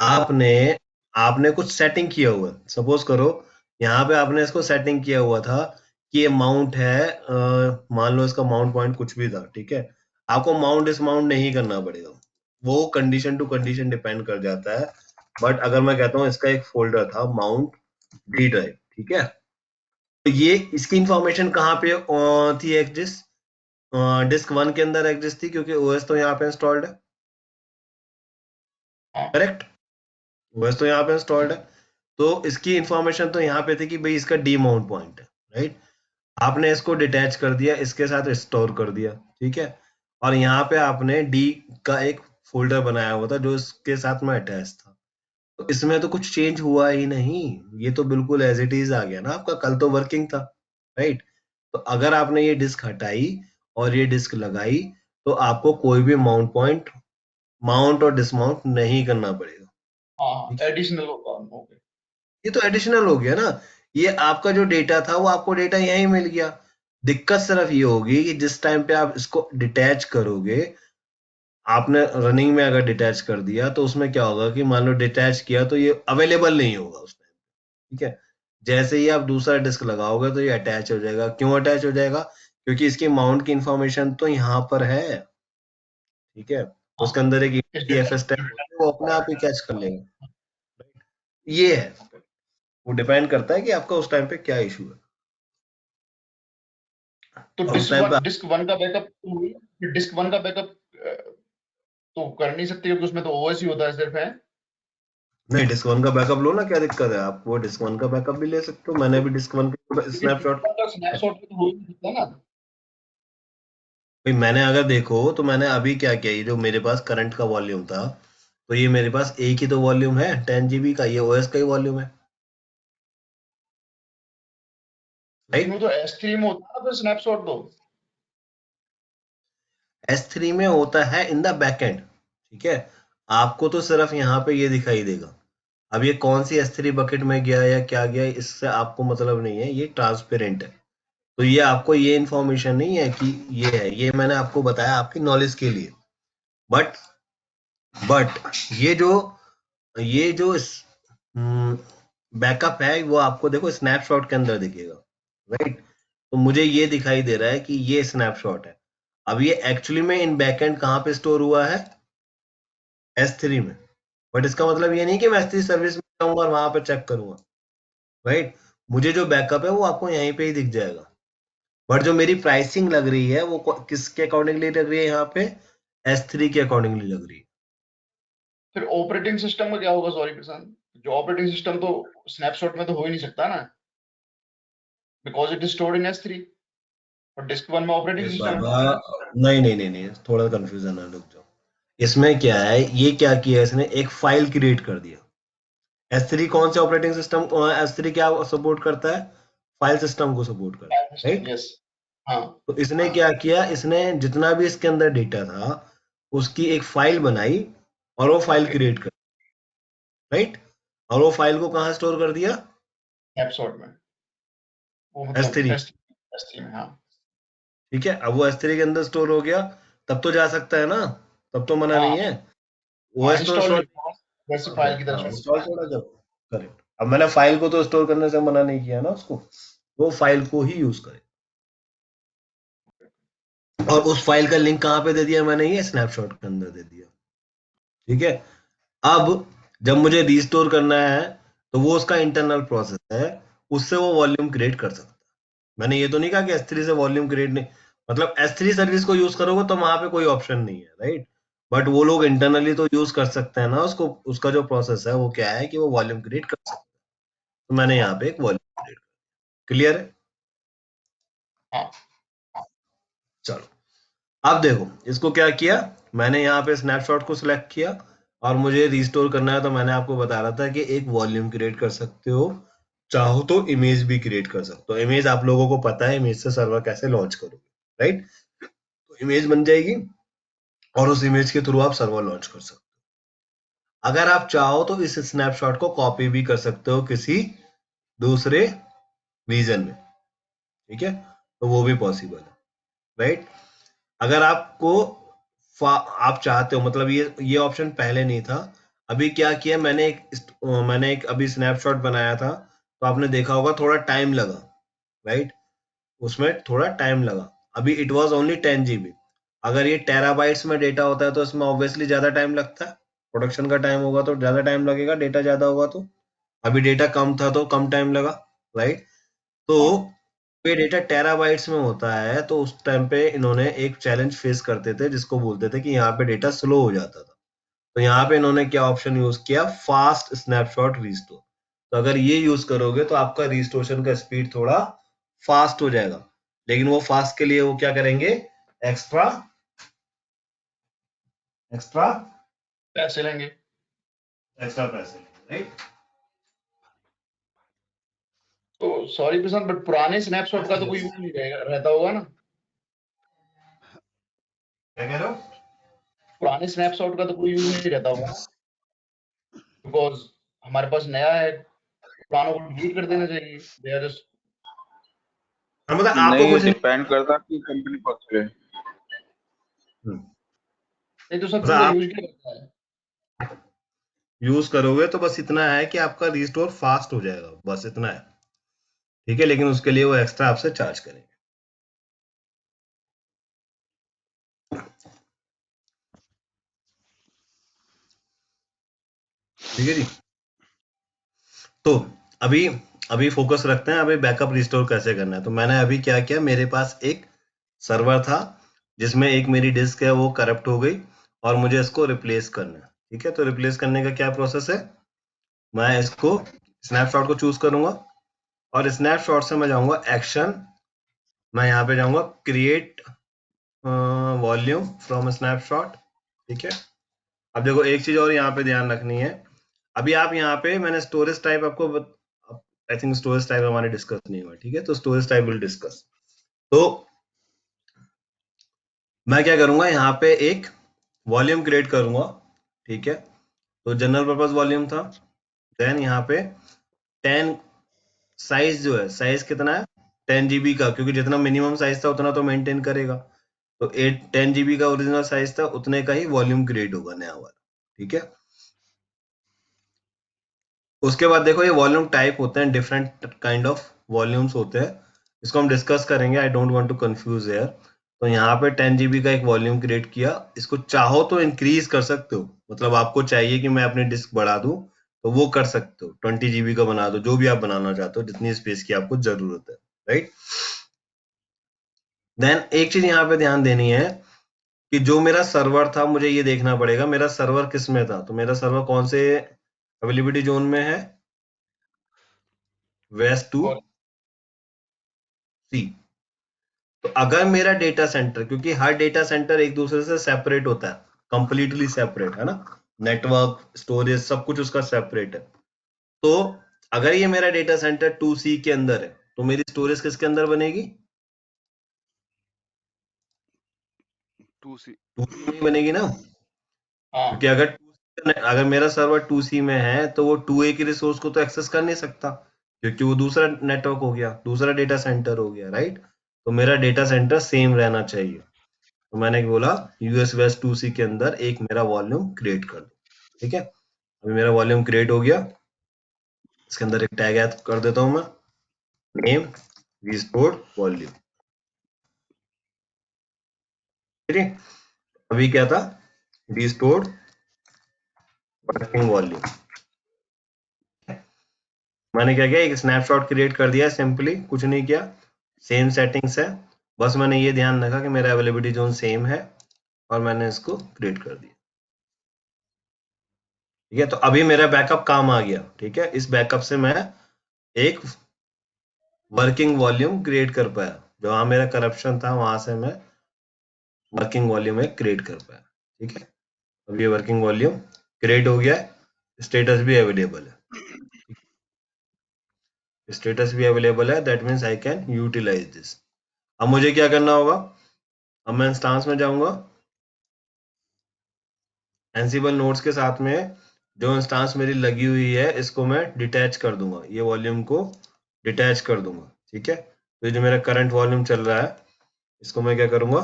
आपने आपने कुछ सेटिंग किया हुआ है, सपोज करो यहाँ पे आपने इसको सेटिंग किया हुआ था कि ये माउंट है, मान लो इसका माउंट पॉइंट कुछ भी था, ठीक है, आपको माउंट डिसमाउंट नहीं करना पड़ेगा, वो कंडीशन टू कंडीशन डिपेंड कर जाता है। बट अगर मैं कहता हूँ इसका एक फोल्डर था माउंट डी ड्राइव, ठीक है, तो ये इसकी इंफॉर्मेशन कहाँ पे थी एग्जिस्ट, डिस्क 1 के अंदर एग्जिस्ट थी, क्योंकि ओएस तो यहाँ पे इंस्टॉल्ड है, करेक्ट, ओएस तो यहाँ पे इंस्टॉल्ड है, तो इसकी इंफॉर्मेशन तो यहाँ पे थी कि भाई इसका डी माउंट पॉइंट है, राइट। आपने इसको डिटैच कर दिया, इसके साथ स्टोर कर दिया, ठीक है, और यहाँ पे आपने डी का एक फोल्डर बनाया हुआ था जो इसके साथ में अटैच था, तो इसमें तो कुछ चेंज हुआ ही नहीं, ये तो बिल्कुल एज इट इज आ गया ना, आपका कल तो वर्किंग था, राइट। तो अगर आपने ये डिस्क हटाई और ये डिस्क लगाई, तो आपको कोई भी माउंट पॉइंट माउंट और डिसमाउंट नहीं करना पड़ेगा। हाँ, एडिशनल होगा, ओके। ये तो एडिशनल हो गया ना, ये आपका जो डेटा था वो आपको डेटा यहीं मिल गया। दिक्कत सिर्फ ये होगी कि जिस टाइम पे आप इसको डिटैच करोगे, आपने रनिंग में अगर डिटैच कर दिया तो उसमें क्या होगा कि मान लो डिटैच किया तो ये अवेलेबल नहीं होगा उस टाइम, ठीक है। जैसे ही आप दूसरा डिस्क लगाओगे तो ये अटैच हो जाएगा। क्यों अटैच हो जाएगा? क्योंकि इसकी माउंट की इंफॉर्मेशन तो यहाँ पर है, ठीक है, उसके अंदर एक EFS टैग होता है, वो अपने आप ही कैच कर लेगा। ये है, वो डिपेंड करता है कि आपका उस टाइम पे क्या इशू है। तो और उस टाइम पे डिस्क 1 का बैकअप, डिस्क 1 का बैकअप तो कर नहीं सकते क्योंकि उसमें तो ओएस ही होता है सिर्फ, है। नहीं, डिस्क 1 का बैकअप लो ना, क्या दिक्कत है? आप वो डिस्क 1 का बैकअप भी ले सकते हो, मैंने भी डिस्क 1 का स्नैपशॉट, स्नैपशॉट में तो हो ही नहीं सकता ना। भाई मैंने अगर देखो तो मैंने अभी क्या किया, ये जो मेरे पास करंट का वॉल्यूम था, तो ये मेरे पास एक ही तो वॉल्यूम है 10 GB का, ये ओएस का ही वॉल्यूम है, लेकिन राइट। वो तो S3 में होता है ना फिर स्नैपशॉट तो। S3 में होता है इन द बैकएंड, ठीक है, आपको तो सिर्फ यहाँ पे ये दिखाई देगा। अब ये कौन सी S3 बकेट में गया या क्या गया, इससे आपको मतलब नहीं है, ये ट्रांसपेरेंट है। तो ये आपको ये इंफॉर्मेशन नहीं है कि ये है, ये मैंने आपको बताया आपकी नॉलेज के लिए। बट ये जो बैकअप है वो आपको देखो स्नैपशॉट के अंदर दिखेगा, राइट। तो मुझे ये दिखाई दे रहा है कि ये स्नैपशॉट है। अब ये एक्चुअली में इन बैकएंड कहाँ पे स्टोर हुआ है? S3 में। बट इसका मतलब ये नहीं कि मैं S3 सर्विस में जाऊंगा और वहां पे चेक करूंगा, राइट। मुझे जो बैकअप है वो आपको यहीं पे ही दिख जाएगा। बट जो मेरी प्राइसिंग लग रही है वो किसके अकॉर्डिंगली लग रही है? यहाँ पे S3 के अकॉर्डिंगली लग रही है। फिर ऑपरेटिंग सिस्टम का क्या होगा? सॉरी प्रशांत, जो ऑपरेटिंग सिस्टम तो स्नैपशॉट में तो हो ही नहीं सकता ना, because it is stored in S3 और डिस्क 1 में ऑपरेटिंग अरे सिस्टम बाबा, है। नहीं, थोड़ा कंफ्यूजन है, रुक जाओ। इसमें क्या है, ये क्या किया इसने, एक फाइल क्रिएट कर दिया। S3 कौन से ऑपरेटिंग सिस्टम, S3 क्या सपोर्ट करता है? फाइल सिस्टम को सपोर्ट करता है, राइट। यस, हाँ। तो इसने क्या किया, इसने जितना भी इसके अंदर डेटा था उसकी एक फाइल बनाई और वो फाइल ओके, क्रिएट कर, राइट। और वो फाइल को कहाँ स्टोर कर दिया? स्नैपशॉट में, वो मतलब S3, S3 में, हाँ। ठीक है। अब वो S3 के अंदर स्टोर हो गया, तब तो जा सकता है ना, तब तो मना हाँ, नहीं है। हाँ, OS तो इंस्टॉल इंस्टॉल, वैसे फाइल की तरह स्टोर इंस्टॉल करना है। थोड़ा जब, करेक्ट। अब मैंने फाइल को तो स्टोर करने से मना नहीं किया ना उसको, वो फाइल को ही यूज करे। और उस फाइल का लिंक कहाँ पे दे दिया मैंने? ये स्नैपशॉट के अंदर दे दिया, ठीक है। अब जब मुझे रिस्टोर करना है तो वो उसका इंटरनल प्रोसेस है, उससे वो वॉल्यूम क्रिएट कर सकता है। मैंने ये तो नहीं कहा कि S3 से वॉल्यूम क्रिएट नहीं, मतलब S3 सर्विस को यूज करोगे तो वहां पे कोई ऑप्शन नहीं है, राइट। बट वो लोग इंटरनली तो यूज कर सकते हैं ना उसको, उसका जो प्रोसेस है वो क्या है कि वो वॉल्यूम क्रिएट कर सकते हैं। तो मैंने यहाँ पे एक वॉल्यूम क्रिएट, क्लियर है? हाँ, चलो, अब देखो इसको क्या किया मैंने, यहाँ पे स्नैपशॉट को सिलेक्ट किया और मुझे रिस्टोर करना है, तो मैंने आपको बता रहा था कि एक वॉल्यूम क्रिएट कर सकते हो, चाहो तो इमेज भी क्रिएट कर सकते हो। इमेज आप लोगों को पता है इमेज से सर्वर कैसे लॉन्च करोगे, राइट। तो इमेज बन जाएगी और उस इमेज के थ्रू आप सर्वर लॉन्च कर सकते हो। अगर आप चाहो तो इस स्नैपशॉट को कॉपी भी कर सकते हो किसी दूसरे रीजन में, ठीक है, तो वो भी पॉसिबल है, राइट। अगर आपको आप चाहते हो, मतलब ये ऑप्शन पहले नहीं था, अभी क्या किया मैंने एक अभी स्नैपशॉट बनाया था, तो आपने देखा होगा थोड़ा टाइम लगा, राइट। उसमें थोड़ा टाइम लगा। अभी इट वाज ओनली 10 GB। अगर ये टेराबाइट्स में डेटा होता है तो इसमें ऑब्वियसली ज्यादा टाइम लगता है, प्रोडक्शन का टाइम होगा तो ज्यादा टाइम लगेगा, डेटा ज्यादा होगा तो। अभी डेटा कम था तो कम टाइम लगा, राइट। तो ये डेटा टेराबाइट्स में होता है तो उस टाइम पे इन्होंने एक चैलेंज फेस करते थे जिसको बोलते थे कि यहाँ पे डेटा स्लो हो जाता था। तो यहाँ पे इन्होंने क्या ऑप्शन यूज किया, फास्ट स्नैपशॉट रिस्टोर। तो अगर ये यूज करोगे तो आपका रिस्टोरेशन का स्पीड थोड़ा फास्ट हो जाएगा, लेकिन वो फास्ट के लिए वो क्या करेंगे, एक्स्ट्रा एक्स्ट्रा पैसे लेंगे। एक्स्ट्रा पैसे लेंगे, राइट। तो सॉरी प्रशांत, बट पुराने स्नैपशॉट का तो कोई यूज नहीं रहता होगा ना? क्या कह रहे हो? पुराने स्नैपशॉट का तो कोई यूज नहीं रहता होगा ना, बिकॉज हमारे पास नया है, पुरानों को डिलीट कर देना चाहिए। दे आर जस्ट हाँ, मतलब आपको नहीं, कुछ नहीं, डिपेंड करता कि कंपनी कौन सी है। नहीं तो सब मतलब उनका आप यूज क्या करता है? यूज करोगे तो बस इतना है कि आपका रिस्टोर फास्ट हो जाएगा, बस इतना है, ठीक है। लेकिन उसके लिए वो एक्स्ट्रा आपसे चार्ज करेंगे, ठीक है जी। तो अभी अभी फोकस रखते हैं, अभी बैकअप रिस्टोर कैसे करना है। तो मैंने अभी क्या किया, मेरे पास एक सर्वर था जिसमें एक मेरी डिस्क है वो करप्ट हो गई और मुझे इसको रिप्लेस करना है, ठीक है। तो रिप्लेस करने का क्या प्रोसेस है, मैं इसको स्नैपशॉट को चूज करूंगा और स्नैपशॉट से मैं जाऊंगा एक्शन, मैं यहाँ पे जाऊंगा क्रिएट वॉल्यूम फ्रॉम स्नैपशॉट, ठीक है। अब देखो एक चीज और यहाँ पे ध्यान रखनी है, अभी आप यहाँ पे मैंने स्टोरेज टाइप आपको आई थिंक स्टोरेज टाइप हमारे डिस्कस नहीं हुआ, ठीक है। तो स्टोरेज टाइप विल डिस्कस। तो मैं क्या करूंगा, यहाँ पे एक वॉल्यूम क्रिएट करूंगा, ठीक है। तो जनरल पर्पज वॉल्यूम था, देन यहाँ पे 10 साइज जो है, साइज कितना है 10 GB का, क्योंकि जितना मिनिमम साइज था उतना तो मेंटेन करेगा। तो 10 GB का ओरिजिनल साइज था, उतने का ही वॉल्यूम क्रिएट होगा नया वाला, ठीक है। उसके बाद देखो ये वॉल्यूम टाइप होते हैं, डिफरेंट काइंड ऑफ वॉल्यूम्स होते हैं, इसको हम डिस्कस करेंगे, I don't want to confuse here. तो यहाँ पे 10 GB का एक वॉल्यूम क्रिएट किया, इसको चाहो तो इंक्रीज कर सकते हो, मतलब आपको चाहिए कि मैं अपनी डिस्क बढ़ा दूं तो वो कर सकते हो, 20 GB का बना दो, जो भी आप बनाना चाहते हो, जितनी स्पेस की आपको जरूरत है, राइट। देन एक चीज यहाँ पे ध्यान देनी है कि जो मेरा सर्वर था, मुझे ये देखना पड़ेगा मेरा सर्वर किस में था। तो मेरा सर्वर कौन से अवेलेबिलिटी जोन में है, वेस्ट टू और सी। तो अगर मेरा डेटा सेंटर, क्योंकि हर डेटा सेंटर एक दूसरे से सेपरेट होता है, कंप्लीटली सेपरेट है ना, नेटवर्क स्टोरेज सब कुछ उसका सेपरेट है। तो अगर ये मेरा डेटा सेंटर 2C के अंदर है तो मेरी स्टोरेज किसके अंदर बनेगी, 2C। 2C में बनेगी ना, हाँ, क्योंकि अगर मेरा सर्वर 2C में है तो वो 2A की रिसोर्स को तो एक्सेस कर नहीं सकता, क्योंकि वो दूसरा नेटवर्क हो गया, दूसरा डेटा सेंटर हो गया, राइट। तो मेरा डेटा सेंटर सेम रहना चाहिए। तो मैंने बोला यूएस वेस्ट 2C के अंदर एक मेरा वॉल्यूम क्रिएट कर दो, ठीक है। अभी मेरा वॉल्यूम क्रिएट हो गया, इसके अंदर एक टैग ऐड कर देता हूं मैं, नेम रिस्टोर्ड वॉल्यूम, ठीक है। अभी क्या था, रिस्टोर्ड वर्किंग वॉल्यूम। मैंने क्या किया, एक स्नैपशॉट क्रिएट कर दिया, सिंपली कुछ नहीं किया, सेम सेटिंग्स है, बस मैंने ये ध्यान रखा कि मेरा अवेलेबिलिटी जोन सेम है और मैंने इसको क्रिएट कर दिया, ठीक है। तो अभी मेरा बैकअप काम आ गया, ठीक है। इस बैकअप से मैं एक वर्किंग वॉल्यूम क्रिएट कर पाया, जहां मेरा करप्शन था वहां से मैं वर्किंग वॉल्यूम एक क्रिएट कर पाया, ठीक है। अब ये वर्किंग वॉल्यूम क्रिएट हो गया है, स्टेटस भी अवेलेबल है, स्टेटस भी अवेलेबल है, that means I can utilize this. अब मुझे क्या करना होगा, अब मैं इंस्टांस में जाऊंगा, एंसिबल नोड्स के साथ में जो इंस्टांस मेरी लगी हुई है इसको मैं डिटैच कर दूंगा, ये वॉल्यूम को डिटैच कर दूंगा, ठीक है। तो ये जो मेरा करंट वॉल्यूम चल रहा है इसको मैं क्या करूंगा,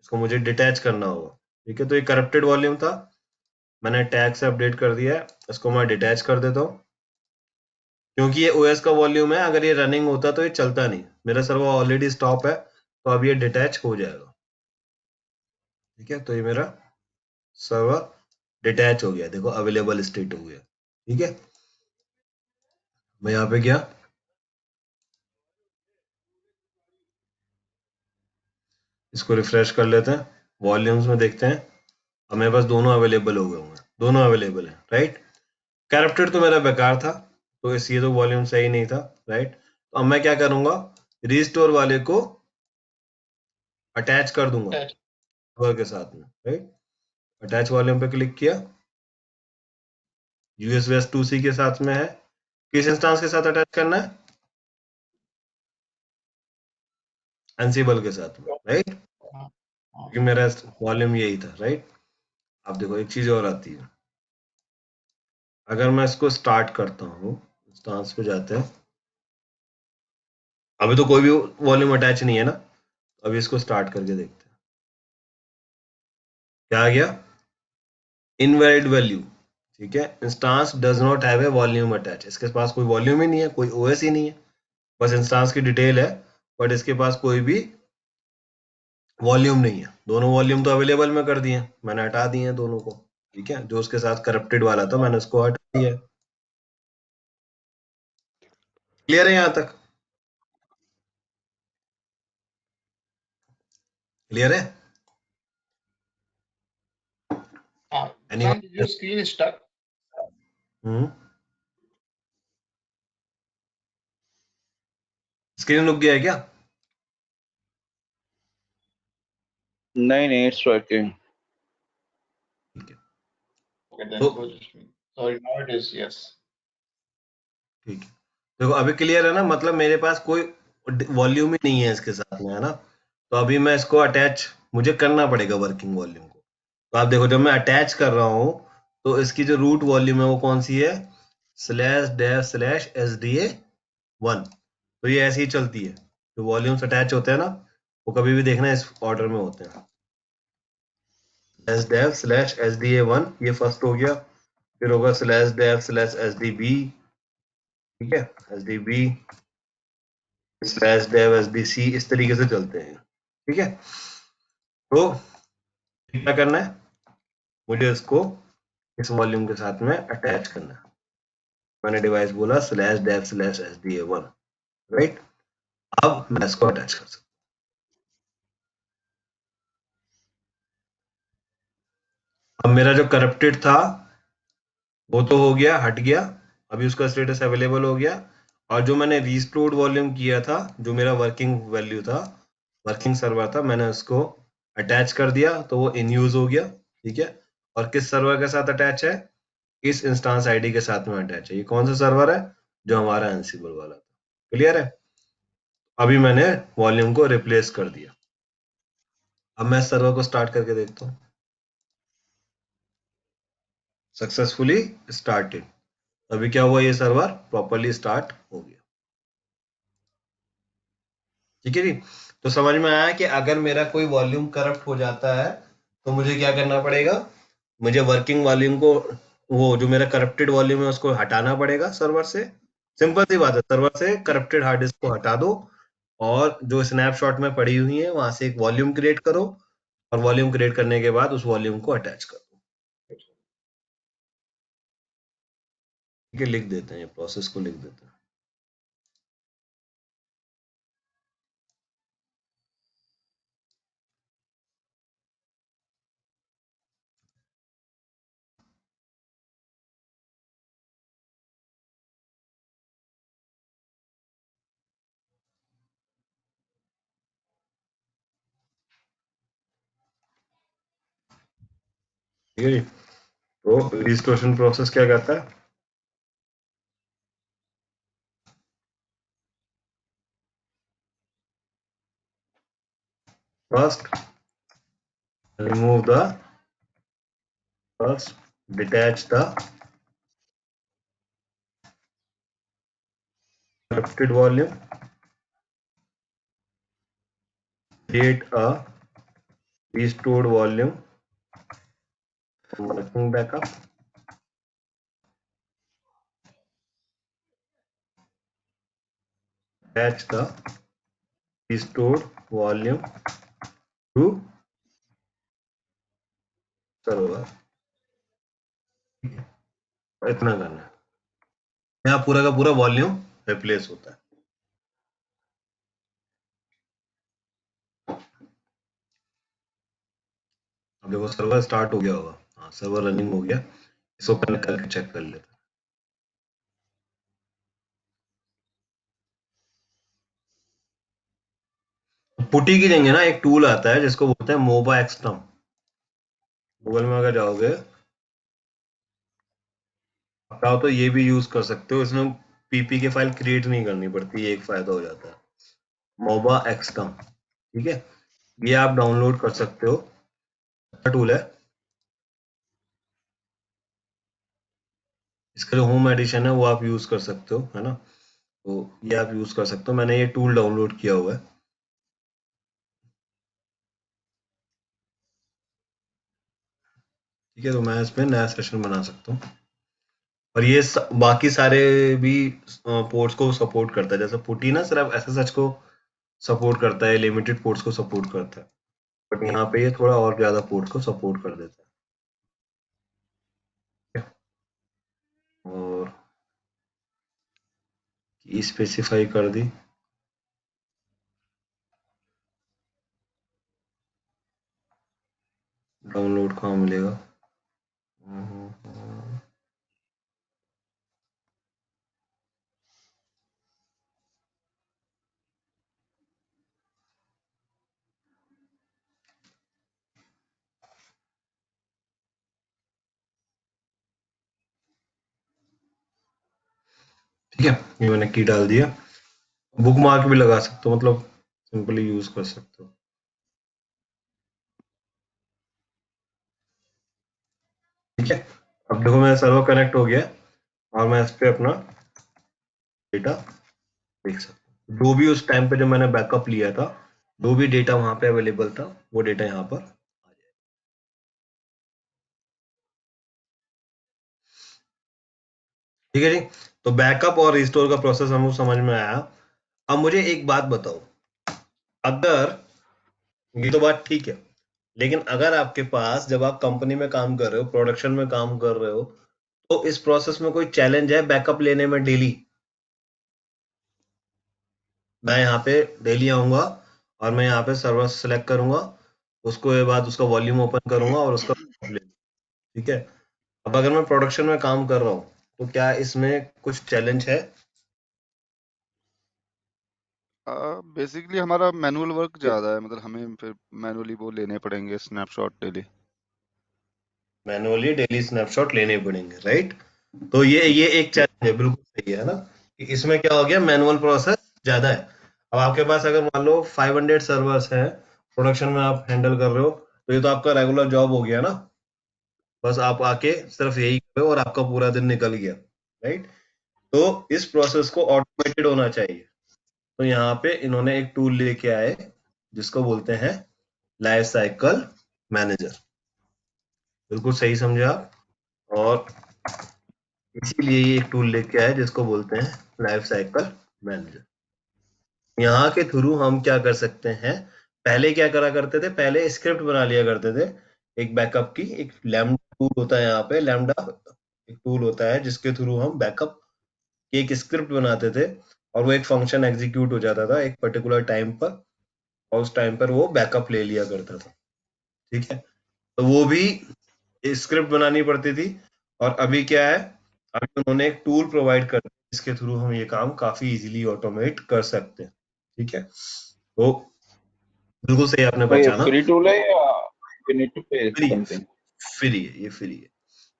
इसको मुझे डिटैच करना होगा, ठीक है। तो ये करप्टेड वॉल्यूम था, मैंने टैग से अपडेट कर दिया है, इसको मैं डिटैच कर देता हूँ, क्योंकि ये ओएस का वॉल्यूम है, अगर ये रनिंग होता तो ये चलता नहीं। मेरा सर्वर ऑलरेडी स्टॉप है, तो अब ये डिटैच हो जाएगा। ठीक है, तो ये मेरा सर्वर डिटैच हो गया, देखो अवेलेबल स्टेट हो गया। ठीक है, मैं यहाँ पे गया, इसको रिफ्रेश कर लेते हैं, वॉल्यूम्स में देखते हैं, अब मेरे पास दोनों अवेलेबल हो गए होंगे, दोनों अवेलेबल है, राइट। करप्टेड तो मेरा बेकार था, तो इसलिए तो वॉल्यूम सही नहीं था, राइट। तो अब मैं क्या करूंगा, रिस्टोर वाले को अटैच कर दूंगा Attach. सर्वर के साथ में, राइट। अटैच वॉल्यूम पे क्लिक किया, यूएसबीएस 2C के साथ में है, किस इंस्टांस के साथ अटैच करना है, एंसिबल के साथ में, राइट, हाँ, क्योंकि मेरा वॉल्यूम यही था, राइट। अब देखो एक चीज और आती है, अगर मैं इसको स्टार्ट करता हूँ, इंस्टांस पे जाते हैं, अभी तो कोई भी वॉल्यूम अटैच नहीं है ना, अभी इसको स्टार्ट करके देखते हैं क्या आ गया, इनवैलिड वैल्यू। ठीक है, instance does not have a volume attach, इसके पास कोई वॉल्यूम ही नहीं है, कोई ओएस ही नहीं है, बस इंस्टांस की डिटेल है, बट इसके पास कोई भी वॉल्यूम नहीं है। दोनों वॉल्यूम तो अवेलेबल में कर दिए, मैंने हटा दिए हैं दोनों को। ठीक है, जो उसके साथ करप्टेड वाला था मैंने उसको हटा दिया। क्लियर है यहाँ तक, क्लियर है? Prashant, did your screen is stuck? Screen रुक गया है क्या? नहीं, इट्स वर्किंग। Okay, then तो it was just me. Sorry, now it is, yes. ठीक है, देखो अभी क्लियर है ना, मतलब मेरे पास कोई वॉल्यूम ही नहीं है इसके साथ में, है ना। तो अभी मैं इसको अटैच मुझे करना पड़ेगा वर्किंग वॉल्यूम को। तो आप देखो, जब मैं अटैच कर रहा हूं, तो इसकी जो रूट वॉल्यूम है वो कौन सी है, /dev/sda1। तो ये ऐसे ही चलती है, जो वॉल्यूम्स अटैच होते हैं ना, वो कभी भी देखना इस ऑर्डर में होते हैं, /dev/sda1, ये फर्स्ट हो गया, फिर होगा /dev/sdb, ठीक है, sdb /dev/sdc, इस तरीके से चलते हैं। ठीक है, तो क्या करना है, मुझे इसको इस वॉल्यूम के साथ में अटैच करना है। मैंने डिवाइस बोला /dev/sda1, राइट। अब मैं इसको अटैच कर सकता हूं। अब मेरा जो करप्टेड था वो तो हो गया, हट गया, अभी उसका स्टेटस अवेलेबल हो गया। और जो मैंने रिस्टोर्ड वॉल्यूम किया था, जो मेरा वर्किंग वैल्यू था, वर्किंग सर्वर था, मैंने उसको अटैच कर दिया, तो वो इन यूज हो गया। ठीक है, और किस सर्वर के साथ अटैच है, इस इंस्टांस आईडी के साथ में अटैच है। ये कौन सा सर्वर है, जो हमारा एंसिबल वाला था। क्लियर है? अभी मैंने वॉल्यूम को रिप्लेस कर दिया। अब मैं सर्वर को स्टार्ट करके देखता हूँ, सक्सेसफुली स्टार्टेड। अभी क्या हुआ, ये सर्वर प्रॉपर्ली स्टार्ट हो गया। ठीक है जी, तो समझ में आया कि अगर मेरा कोई वॉल्यूम करप्ट हो जाता है तो मुझे क्या करना पड़ेगा, मुझे वर्किंग वॉल्यूम को, वो जो मेरा करप्टेड वॉल्यूम है उसको हटाना पड़ेगा सर्वर से। सिंपल सी बात है, सर्वर से करप्टेड हार्ड डिस्क को हटा दो, और जो स्नैपशॉट में पड़ी हुई है वहां से एक वॉल्यूम क्रिएट करो, और वॉल्यूम क्रिएट करने के बाद उस वॉल्यूम को अटैच कर दो। ठीक है, लिख देते हैं, प्रोसेस को लिख देते हैं। ठीक है जी, तो रिस्टोरेशन प्रोसेस क्या करता है, first remove the first detach the corrupted volume, create a restored volume working backup, fetch the restored volume to server। इतना करना है, यहाँ पूरा का पूरा वॉल्यूम रिप्लेस होता है। अब देखो सर्वर स्टार्ट हो गया होगा, हाँ सर्वर रनिंग हो गया, इसको ओपन करके चेक कर लेते हैं। पुटी की देंगे ना, एक टूल आता है जिसको बोलते हैं मोबा एक्सटर्म। गूगल में अगर जाओगे बताओ तो ये भी यूज कर सकते हो, इसमें पीपी की फाइल क्रिएट नहीं करनी पड़ती, ये एक फायदा हो जाता है। मोबा एक्सटर्म, ठीक है, ये आप डाउनलोड कर सकते हो, अच्छा टूल है। इसका जो होम एडिशन है वो आप यूज कर सकते हो, है ना, तो ये आप यूज कर सकते हो। मैंने ये टूल डाउनलोड किया हुआ है, ठीक है, तो मैं इसमें नया सेशन बना सकता हूँ। और ये बाकी सारे भी पोर्ट्स को सपोर्ट करता है, जैसे पुटी ना सिर्फ एसएसएच को सपोर्ट करता है, लिमिटेड पोर्ट्स को सपोर्ट करता है, बट यहाँ पे ये थोड़ा और ज्यादा पोर्ट्स को सपोर्ट कर देता है। और की स्पेसिफाई कर दी, डाउनलोड कहाँ मिलेगा, ठीक है, ये मैंने की डाल दिया। बुक मार्क भी लगा सकते हो, मतलब सिंपली यूज कर सकते हो, ठीक है। अब देखो मेरा सर्वर कनेक्ट हो गया और मैं इस पे अपना डेटा देख सकता हूँ, जो भी उस टाइम पे जो मैंने बैकअप लिया था, जो भी डेटा वहां पे अवेलेबल था वो डेटा यहाँ पर आ जाएगा, ठीक है जी। तो बैकअप और रिस्टोर का प्रोसेस हमको समझ में आया। अब मुझे एक बात बताओ, अगर ये तो बात ठीक है, लेकिन अगर आपके पास जब आप कंपनी में काम कर रहे हो, प्रोडक्शन में काम कर रहे हो, तो इस प्रोसेस में कोई चैलेंज है बैकअप लेने में डेली? मैं यहाँ पे डेली आऊंगा और मैं यहाँ पे सर्वर सेलेक्ट करूंगा, उसको के बाद उसका वॉल्यूम ओपन करूंगा और उसका ठीक है। अब अगर मैं प्रोडक्शन में काम कर रहा हूँ तो क्या इसमें कुछ चैलेंज है? बेसिकली हमारा मैनुअल वर्क ज्यादा है, मतलब हमें फिर मैनुअली वो लेने पड़ेंगे snapshot daily. Manually daily snapshot लेने पड़ेंगे, राइट। तो ये एक चैलेंज है, बिल्कुल सही है ना, कि इसमें क्या हो गया, मैनुअल प्रोसेस ज्यादा है। अब आपके पास अगर मान लो 500 सर्वर्स हैं, प्रोडक्शन में आप हैंडल कर रहे हो, तो ये तो आपका रेगुलर जॉब हो गया ना, बस आप आके सिर्फ यही करो और आपका पूरा दिन निकल गया, राइट। तो इस प्रोसेस को ऑटोमेटेड होना चाहिए, तो यहाँ पे इन्होंने एक टूल लेके आए जिसको बोलते हैं लाइफ साइकिल मैनेजर, बिल्कुल सही समझे आप। और इसीलिए ये एक टूल लेके आए जिसको बोलते हैं लाइफ साइकिल मैनेजर। यहाँ के थ्रू हम क्या कर सकते हैं, पहले क्या करा करते थे, पहले स्क्रिप्ट बना लिया करते थे एक बैकअप की, एक लैम्डा टूल होता है यहाँ पे, लैम्डा एक टूल होता है जिसके थ्रू हम बैकअप की एक स्क्रिप्ट बनाते थे और वो एक फंक्शन एग्जीक्यूट हो जाता था एक पर्टिकुलर टाइम पर, और उस टाइम पर वो बैकअप ले लिया करता था, ठीक है। तो वो भी स्क्रिप्ट बनानी पड़ती थी, और अभी क्या है, अभी उन्होंने एक टूल प्रोवाइड कर दिया जिसके थ्रू हम ये काम काफी इजीली ऑटोमेट कर सकते हैं, ठीक है। तो बिल्कुल सही आपने तो ये पहचाना, फ्री टूल है या यू नीड टू पे फ्री है, समथिंग? फ्री है, ये फ्री है,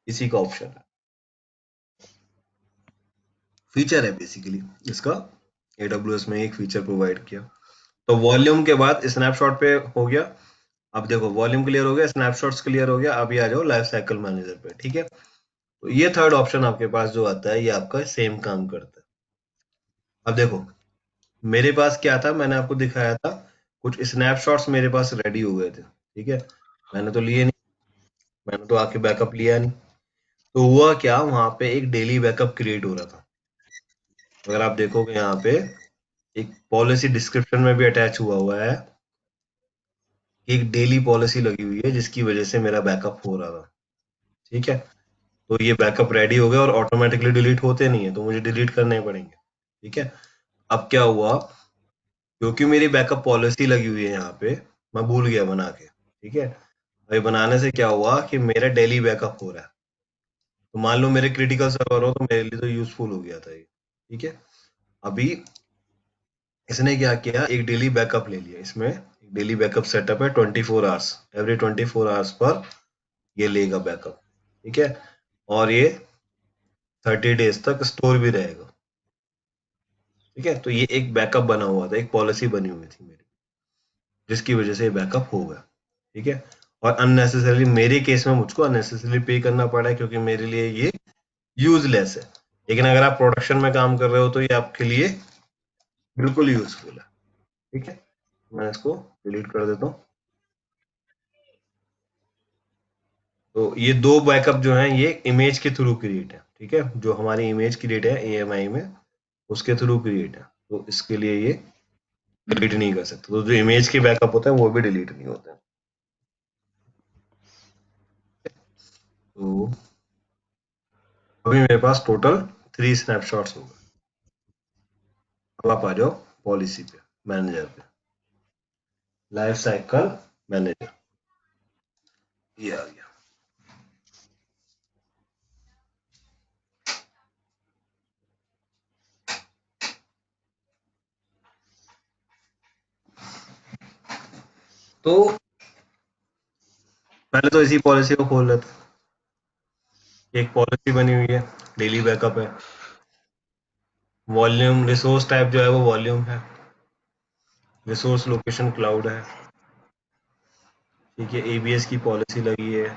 इसी का ऑप्शन है, फीचर है बेसिकली इसका, AWS में एक फीचर प्रोवाइड किया। तो वॉल्यूम के बाद स्नैपशॉट पे हो गया, अब देखो वॉल्यूम क्लियर हो गया, स्नैपशॉट्स क्लियर हो गया, अभी आ जाओ लाइफ साइकिल मैनेजर पे, ठीक है। तो ये थर्ड ऑप्शन आपके पास जो आता है, ये आपका सेम काम करता है। अब देखो मेरे पास क्या था, मैंने आपको दिखाया था, कुछ स्नैपशॉट्स मेरे पास रेडी हो गए थे, ठीक है, मैंने तो लिए नहीं, मैंने तो आके बैकअप लिया नहीं, तो हुआ क्या, वहां पे एक डेली बैकअप क्रिएट हो रहा था। अगर आप देखोगे यहाँ पे एक पॉलिसी डिस्क्रिप्शन में भी अटैच हुआ है, एक डेली पॉलिसी लगी हुई है जिसकी वजह से मेरा बैकअप हो रहा था। ठीक है, तो ये बैकअप रेडी हो गया और ऑटोमेटिकली डिलीट होते नहीं है, तो मुझे डिलीट करने पड़ेंगे। ठीक है, अब क्या हुआ, क्योंकि मेरी बैकअप पॉलिसी लगी हुई है यहाँ पे, मैं भूल गया बना के। ठीक है, अभी बनाने से क्या हुआ कि मेरा डेली बैकअप हो रहा है। तो मान लो मेरे क्रिटिकल सर्वर हो तो मेरे लिए तो यूजफुल हो गया था ये। ठीक है, अभी इसने क्या किया, एक डेली बैकअप ले लिया। इसमें डेली बैकअप सेटअप है 24 आवर्स, एवरी 24 आवर्स पर ये लेगा बैकअप। ठीक है, और ये 30 डेज तक स्टोर भी रहेगा। ठीक है, तो ये एक बैकअप बना हुआ था, एक पॉलिसी बनी हुई थी मेरी, जिसकी वजह से ये बैकअप हो गया। ठीक है, और अननेसेसरली मेरे केस में मुझको अननेसेसरली पे करना पड़ा है, क्योंकि मेरे लिए ये यूजलेस है। लेकिन अगर आप प्रोडक्शन में काम कर रहे हो तो ये आपके लिए बिल्कुल यूजफुल है। ठीक है, मैं इसको डिलीट कर देता हूँ। तो ये दो बैकअप जो हैं ये इमेज के थ्रू क्रिएट है। ठीक है, जो हमारी इमेज क्रिएट है AMI में, उसके थ्रू क्रिएट है, तो इसके लिए ये डिलीट नहीं कर सकते। तो जो इमेज के बैकअप होते हैं वो भी डिलीट नहीं होते हैं। तो अभी मेरे पास टोटल 3 स्नैपशॉट्स हो गए। अब आप आ जाओ पॉलिसी पे, मैनेजर पे, लाइफ साइकिल मैनेजर, ये आ गया। तो पहले तो इसी पॉलिसी को खोल लेते हैं। एक पॉलिसी बनी हुई है, डेली बैकअप है, वॉल्यूम रिसोर्स टाइप जो है वो वॉल्यूम है, रिसोर्स लोकेशन क्लाउड है। ठीक है, ABS की पॉलिसी लगी है,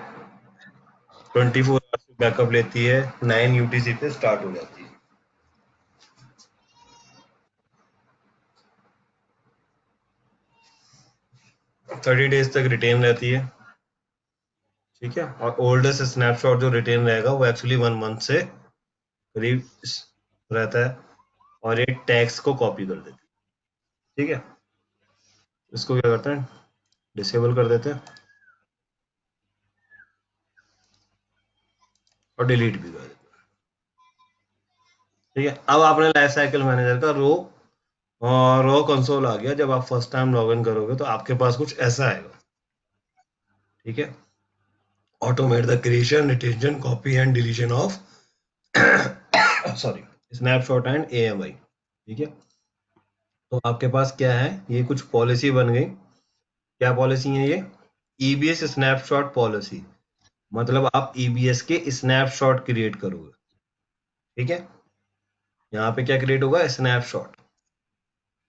24 आवर्स बैकअप लेती है, 9 UTC पे स्टार्ट हो जाती है। 30 डेज तक रिटेन रहती है। ठीक है, और ओल्डेस्ट स्नैपशॉट जो रिटेन रहेगा वो एक्चुअली 1 मंथ से करीब रहता है, और ये टैग्स को कॉपी कर देते हैं। ठीक है, इसको क्या करते हैं, डिसेबल कर देते हैं और डिलीट भी कर देते हैं। ठीक है, अब आपने लाइफ साइकिल मैनेजर का रो कंसोल आ गया। जब आप फर्स्ट टाइम लॉग इन करोगे तो आपके पास कुछ ऐसा आएगा। ठीक है, automate the creation, retention, copy and deletion of sorry snapshot and AMI। ठीक है, तो आपके पास क्या है, ये कुछ पॉलिसी बन गई। क्या पॉलिसी है ये, EBS स्नैपशॉट पॉलिसी, मतलब आप EBS के स्नैपशॉट क्रिएट करोगे। ठीक है, यहाँ पे क्या क्रिएट होगा, snapshot.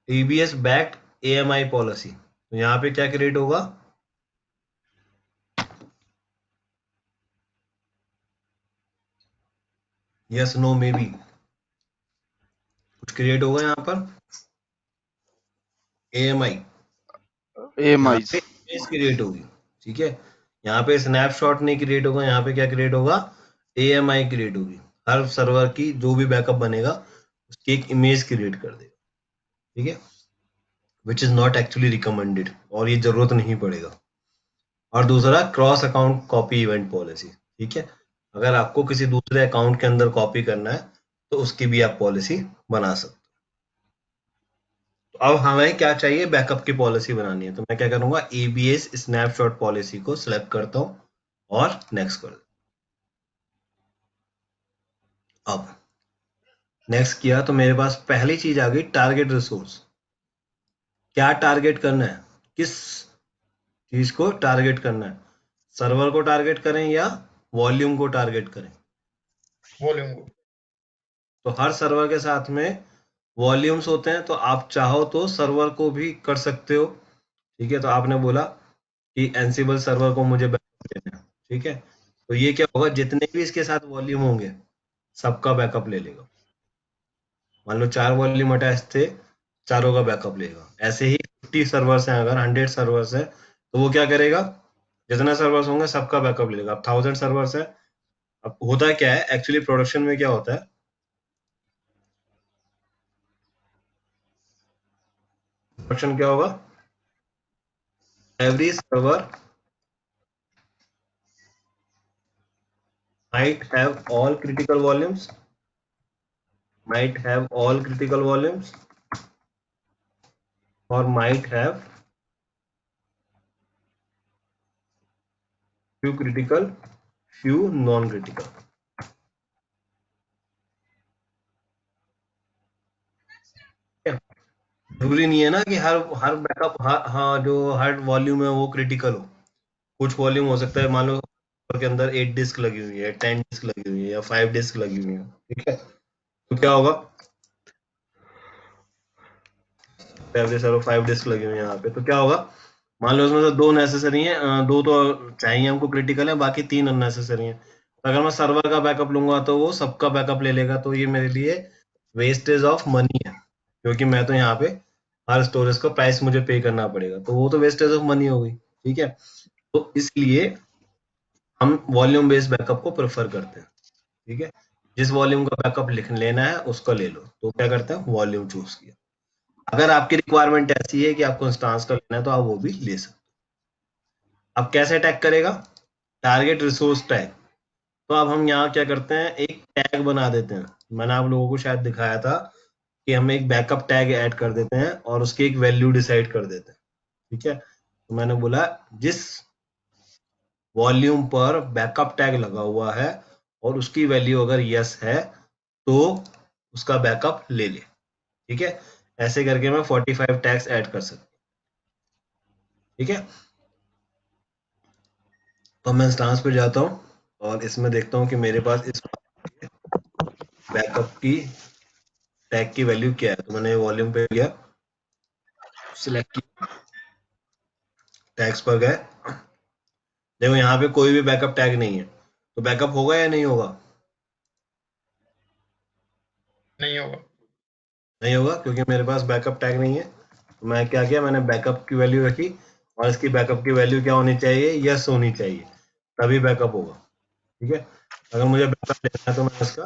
EBS backed AMI policy, तो यहाँ पे क्या क्रिएट होगा, यस नो मे बी कुछ क्रिएट होगा यहाँ पर AMI, यहाँ AMIs पे इमेज क्रिएट होगी। ठीक है, यहाँ पे स्नैपशॉट नहीं क्रिएट होगा, यहाँ पे क्या क्रिएट होगा, AMI क्रिएट होगी। हर सर्वर की जो भी बैकअप बनेगा उसकी एक इमेज क्रिएट कर देगा। ठीक है, which is not actually recommended, और ये जरूरत नहीं पड़ेगा। और दूसरा cross account copy event policy. ठीक है, अगर आपको किसी दूसरे अकाउंट के अंदर कॉपी करना है तो उसकी भी आप पॉलिसी बना सकते हो। तो अब हमें क्या चाहिए, बैकअप की पॉलिसी बनानी है। तो मैं क्या करूंगा, ABS स्नैपशॉट पॉलिसी को सिलेक्ट करता हूं और नेक्स्ट कर देता हूं। अब नेक्स्ट किया तो मेरे पास पहली चीज आ गई, टारगेट रिसोर्स। क्या टारगेट करना है, किस चीज को टारगेट करना है, सर्वर को टारगेट करें या वॉल्यूम को टारगेट करें। वॉल्यूम को। तो हर सर्वर के साथ में वॉल्यूम्स होते हैं, तो आप चाहो तो सर्वर को भी कर सकते हो। ठीक है, तो आपने बोला कि एनसिबल सर्वर को मुझे बैकअप लेना है। ठीक है, तो ये क्या होगा, जितने भी इसके साथ वॉल्यूम होंगे सबका बैकअप ले लेगा। मान लो 4 वॉल्यूम अटैच थे, चारों का बैकअप लेगा। ऐसे ही 50 सर्वर्स हैं, अगर 100 सर्वर्स है तो वो क्या करेगा, जितने सर्वर्स होंगे सबका बैकअप लेगा। अब 1000 सर्वर्स है, अब होता क्या है एक्चुअली प्रोडक्शन में क्या होता है, क्वेश्चन क्या होगा? Every server might have all critical volumes, or might have few critical, few non-critical. जरूरी नहीं है ना कि हर बैकअप हाँ जो हर वॉल्यूम है वो क्रिटिकल हो। कुछ वॉल्यूम हो सकता है, मान लो के अंदर 8 डिस्क लगी हुई है, 10 डिस्क लगी हुई है या 5 डिस्क लगी हुई है, ठीक है, तो क्या होगा? एवरेज सर्वर 5 डिस्क लगी हुई है यहाँ पे, तो क्या होगा? मान लो उसमें से 2 नेसेसरी है, 2 तो चाहिए हमको क्रिटिकल है, बाकी 3 अननेसेसरी है। तो अगर मैं सर्वर का बैकअप लूंगा तो वो सबका बैकअप ले लेगा, तो ये मेरे लिए वेस्टेज ऑफ मनी है, क्योंकि मैं तो यहाँ पे हर स्टोरेज का प्राइस मुझे पे करना पड़ेगा, तो वो तो वेस्टेज ऑफ मनी हो गई, ठीक है। तो इसलिए हम वॉल्यूम बेस्ड बैकअप को प्रेफर करते हैं, ठीक है। जिस वॉल्यूम का बैकअप लिख लेना है उसका ले लो, तो क्या करते हैं, वॉल्यूम चूज किया। अगर आपकी रिक्वायरमेंट ऐसी है कि आपको इंस्टांस का लेना है तो आप वो भी ले सकते हो। अब कैसे टैग करेगा? Target resource tag. तो अब हम यहाँ क्या करते हैं, एक टैग बना देते हैं। मैंने आप लोगों को शायद दिखाया था कि हम एक बैकअप टैग ऐड कर देते हैं और उसकी एक वैल्यू डिसाइड कर देते हैं, ठीक है। तो मैंने बोला जिस वॉल्यूम पर बैकअप टैग लगा हुआ है और उसकी वैल्यू अगर यस है तो उसका बैकअप ले ले, ठीक है। ऐसे करके मैं 45 टैग्स ऐड कर सकता हूँ, ठीक है। तो मैं इंस्टांस पे जाता हूँ और इसमें देखता हूँ कि मेरे पास इस बैकअप की टैग की वैल्यू क्या है। तो मैंने वॉल्यूम पे गया, सिलेक्ट किया, टैग्स पर गए, देखो यहाँ पे कोई भी बैकअप टैग नहीं है, तो बैकअप होगा या नहीं होगा? नहीं होगा। नहीं होगा, क्योंकि मेरे पास बैकअप टैग नहीं है। तो मैं क्या किया, मैंने बैकअप की वैल्यू रखी और इसकी बैकअप की वैल्यू क्या होनी चाहिए, यस होनी चाहिए, तभी बैकअप होगा, ठीक है। अगर मुझे बैकअप लेना है तो मैं इसका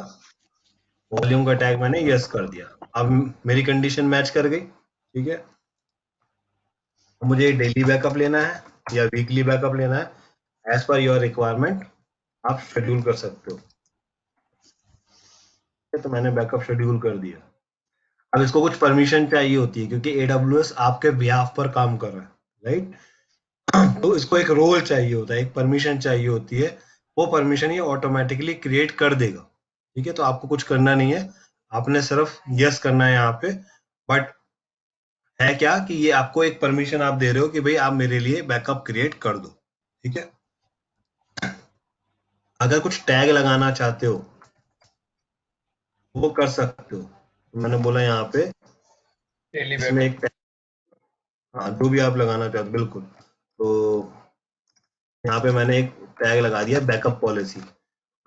वॉल्यूम का टैग मैंने यस कर दिया। अब मेरी कंडीशन मैच कर गई, ठीक है। मुझे डेली बैकअप लेना है या वीकली बैकअप लेना है, एज पर योर रिक्वायरमेंट आप शेड्यूल कर सकते हो। तो मैंने बैकअप शेड्यूल कर दिया। अब इसको कुछ परमिशन चाहिए होती है, क्योंकि AWS आपके बिहाफ पर काम कर रहा है, राइट। तो इसको एक रोल चाहिए होता है, एक परमिशन चाहिए होती है, वो परमिशन ये ऑटोमेटिकली क्रिएट कर देगा, ठीक है। तो आपको कुछ करना नहीं है, आपने सिर्फ यस करना है यहाँ पे। बट है क्या कि ये आपको एक परमिशन आप दे रहे हो कि भाई आप मेरे लिए बैकअप क्रिएट कर दो, ठीक है। अगर कुछ टैग लगाना चाहते हो वो कर सकते हो। मैंने बोला यहाँ पे डेली इसमें बैकअप। एक टैग, हाँ जो भी आप लगाना चाहते हो, बिल्कुल। तो यहाँ पे मैंने एक टैग लगा दिया बैकअप पॉलिसी,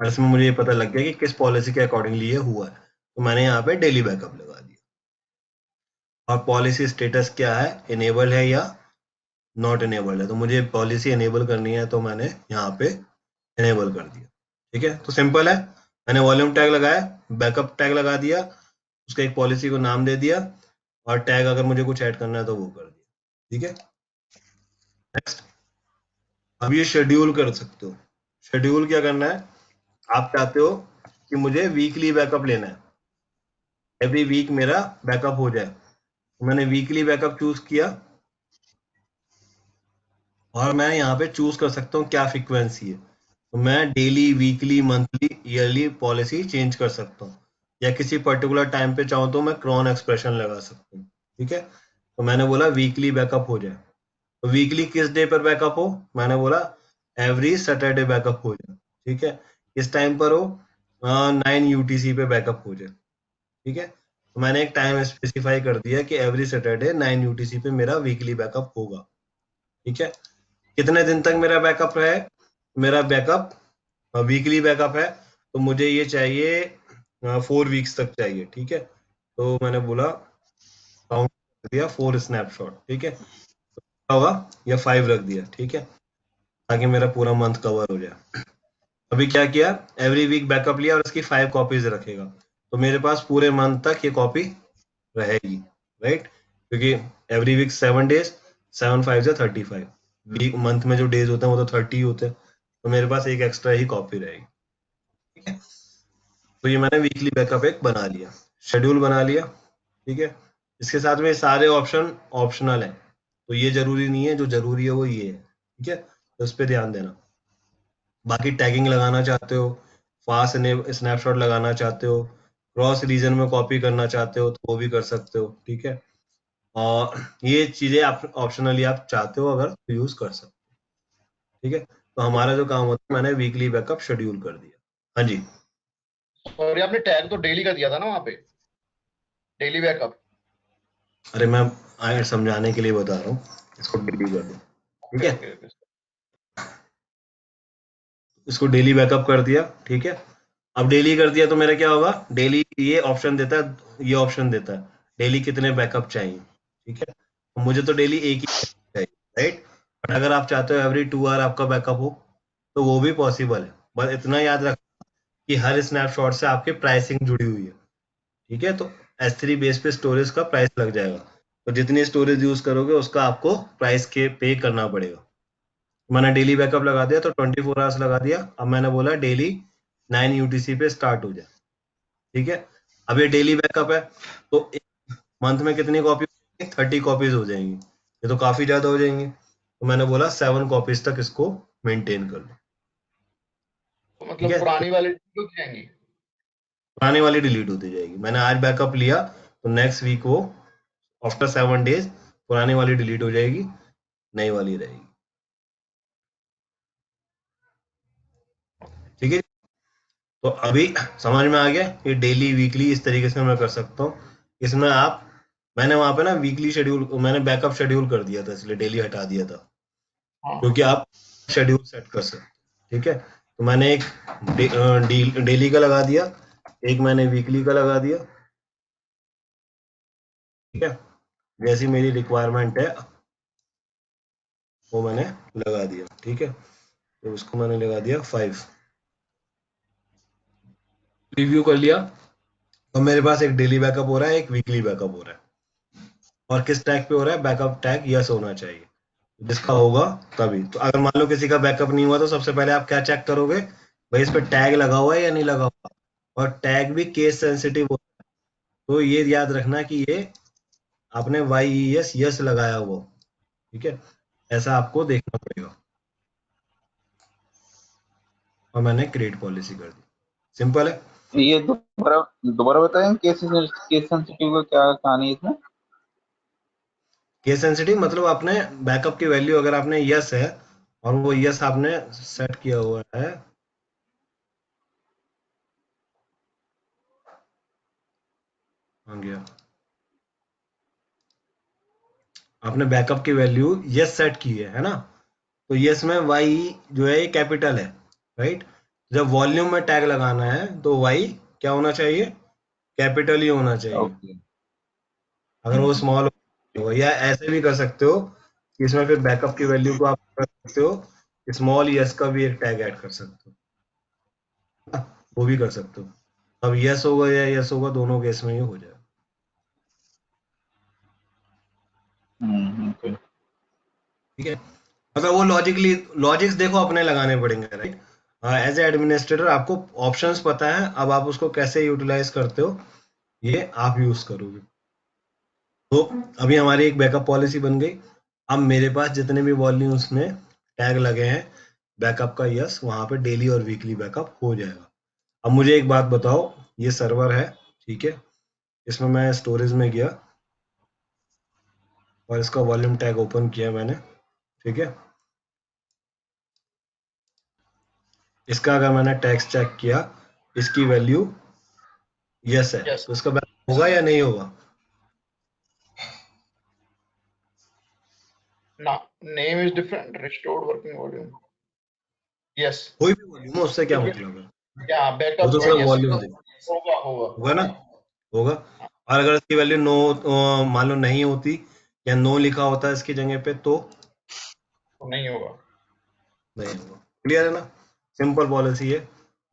और इसमें मुझे ये पता लग गया कि किस पॉलिसी के अकॉर्डिंगली ये हुआ है, तो मैंने यहाँ पे डेली बैकअप लगा दिया। और पॉलिसी स्टेटस क्या है, इनेबल है या नॉट इनेबल्ड है, तो मुझे पॉलिसी इनेबल करनी है तो मैंने यहाँ पे इनेबल कर दिया, ठीक है। तो सिंपल है, मैंने वॉल्यूम टैग लगाया, बैकअप टैग लगा दिया, उसका एक पॉलिसी को नाम दे दिया, और टैग अगर मुझे कुछ ऐड करना है तो वो कर दिया, ठीक है। नेक्स्ट, अब ये शेड्यूल कर सकते हो। शेड्यूल क्या करना है, आप चाहते हो कि मुझे वीकली बैकअप लेना है, एवरी वीक मेरा बैकअप हो जाए, तो मैंने वीकली बैकअप चूज किया, और मैं यहाँ पे चूज कर सकता हूँ क्या फ्रीक्वेंसी है। तो मैं daily, weekly, monthly, yearly policy change कर सकता हूँ, या किसी पर्टिकुलर टाइम पे चाहूँ तो मैं क्रॉन एक्सप्रेशन लगा सकता हूँ, ठीक है। तो मैंने बोला वीकली बैकअप हो जाए, तो वीकली किस डे पर बैकअप हो, मैंने बोला एवरी सैटरडे बैकअप हो जाए, ठीक है। किस टाइम पर हो, 9 UTC पे बैकअप हो जाए, ठीक है। तो मैंने एक टाइम स्पेसिफाई कर दिया कि एवरी सैटरडे 9 UTC पे मेरा वीकली बैकअप होगा, ठीक है। कितने दिन तक मेरा बैकअप रहे, मेरा बैकअप वीकली बैकअप है तो मुझे ये चाहिए 4 वीक्स तक चाहिए, ठीक है। तो मैंने बोला काउंट कर दिया 4 स्नैपशॉट, ठीक है। तो होगा या 5 रख दिया, ठीक है, ताकि मेरा पूरा मंथ कवर हो जाए। अभी क्या किया, एवरी वीक बैकअप लिया और इसकी 5 कॉपीज रखेगा, तो मेरे पास पूरे मंथ तक ये कॉपी रहेगी, राइट। क्योंकि एवरी वीक 7 डेज, 7 5 या 35 वीक मंथ में जो डेज होते हैं वो तो 30 होते हैं, तो मेरे पास एक एक्स्ट्रा ही कॉपी रहेगी। ठीक है, तो ये मैंने वीकली बैकअप एक बना लिया, शेड्यूल बना लिया। ठीक है, इसके साथ में सारे ऑप्शन ऑप्शनल है, तो ये जरूरी नहीं है, जो जरूरी है वो ये है। ठीक है, तो उस पर ध्यान देना। बाकी टैगिंग लगाना चाहते हो, फास्ट स्नैपशॉट लगाना चाहते हो, क्रॉस रीजन में कॉपी करना चाहते हो तो वो भी कर सकते हो। ठीक है, और ये चीजें आप ऑप्शनली आप चाहते हो अगर यूज कर सकते हो। ठीक है, तो हमारा जो काम होता है, मैंने वीकली बैकअप शेड्यूल कर दिया। हाँ जी, सॉरी, आपने टैग तो डेली का दिया था ना वहाँ पे, डेली बैकअप। अरे मैं समझाने के लिए बता रहा हूँ, इसको डेली कर दो। ठीक ओके है, ओके ओके। इसको डेली बैकअप कर दिया। ठीक है, अब डेली कर दिया तो मेरा क्या होगा, डेली ये ऑप्शन देता है, ये ऑप्शन देता है डेली कितने बैकअप चाहिए। ठीक है, तो मुझे तो डेली एक ही चाहिए, राइट। बट अगर आप चाहते हो एवरी 2 आवर आपका बैकअप हो तो वो भी पॉसिबल है, बस इतना याद रख कि हर स्नैपशॉट से आपकी प्राइसिंग जुड़ी हुई है। ठीक है, तो S3 बेस पे स्टोरेज का प्राइस लग जाएगा, तो जितनी स्टोरेज यूज करोगे उसका आपको प्राइस के पे करना पड़ेगा। मैंने डेली बैकअप लगा दिया तो 24 आवर्स लगा दिया। अब मैंने बोला डेली 9 UTC पे स्टार्ट हो जाए। ठीक है, अब ये डेली बैकअप है तो एक मंथ में कितनी कॉपी, 30 कॉपीज हो जाएंगी, ये तो काफी ज्यादा हो जाएंगी, तो मैंने बोला 7 कॉपीज तक इसको मेंटेन कर लो। तो ठीक मतलब है, पुरानी वाली रुक जाएंगी। पुरानी वाली डिलीट होती जाएगी। मैंने आज बैकअप लिया तो नेक्स्ट वीक वो आफ्टर 7 डेज पुरानी वाली डिलीट हो जाएगी, नई वाली रहेगी। ठीक है, तो अभी समझ में आ गया ये डेली वीकली इस तरीके से मैं कर सकता हूँ। इसमें आप, मैंने वहां पे ना वीकली शेड्यूल, मैंने बैकअप शेड्यूल कर दिया था इसलिए डेली हटा दिया था, हाँ क्योंकि आप शेड्यूल सेट कर सकते। ठीक है, तो मैंने एक डेली का लगा दिया, एक मैंने वीकली का लगा दिया। ठीक है, जैसी मेरी रिक्वायरमेंट है वो मैंने लगा दिया। ठीक है, तो उसको मैंने लगा दिया 5, रिव्यू कर लिया। और मेरे पास एक डेली बैकअप हो रहा है, एक वीकली बैकअप हो रहा है, और किस टैग पे हो रहा है, बैकअप टैग यस होना चाहिए, जिसका होगा तभी। तो अगर मान लो किसी का बैकअप नहीं हुआ तो सबसे पहले आप क्या चेक करोगे, भाई इस पे टैग लगा हुआ है या नहीं लगा हुआ, और टैग भी केस सेंसिटिव होता है, तो ये याद रखना कि ये आपने YES यस लगाया हुआ। ठीक है, ऐसा आपको देखना पड़ेगा। और मैंने क्रिएट पॉलिसी कर दी, सिंपल है। ये दोबारा दोबारा बताएं, केस सेंसिटिव का क्या कहानी है इसमें? केस सेंसिटिव मतलब आपने बैकअप की वैल्यू अगर आपने यस है और वो यस आपने सेट किया हुआ है, आ गया, आपने बैकअप की वैल्यू यस सेट की है ना, तो यस में वाई जो है ये कैपिटल है, राइट। जब वॉल्यूम में टैग लगाना है तो वाई क्या होना चाहिए, कैपिटल ही होना चाहिए। ओके। अगर वो स्मॉल हो, या ऐसे भी कर सकते हो कि इसमें फिर बैकअप की वैल्यू को आप कर सकते हो, स्मॉल यस का भी एक टैग ऐड कर सकते हो, वो भी कर सकते हो। अब यस होगा या यस होगा दोनों केस में ही हो जाएगा। ओके। ठीक है, मतलब वो लॉजिक्स देखो अपने लगाने पड़ेंगे, राइट। एज ए एडमिनिस्ट्रेटर आपको ऑप्शंस पता है, अब आप उसको कैसे यूटिलाइज करते हो ये आप यूज करोगे। तो अभी हमारी एक बैकअप पॉलिसी बन गई। अब मेरे पास जितने भी वॉल्यूम्स में टैग लगे हैं बैकअप का यस, वहां पे डेली और वीकली बैकअप हो जाएगा। अब मुझे एक बात बताओ, ये सर्वर है, ठीक है, इसमें मैं स्टोरेज में गया और इसका वॉल्यूम टैग ओपन किया मैंने। ठीक है, इसका अगर मैंने टैक्स चेक किया, इसकी वैल्यू यस है, यस तो इसका बैकअप होगा या नहीं होगा। ना, name is different, restored working volume, yes कोई भी वॉल्यूम हो उससे क्या इट विल, मतलब है, या वो बैकअप तो सिर्फ यस वॉल्यूम दे, होगा होगा। होगा ना, होगा। और अगर इसकी वैल्यू नो मान लो नहीं होती या नो लिखा होता है इसकी जगह पे तो तो नहीं होगा। नहीं होगा। क्लियर है ना, सिंपल पॉलिसी है,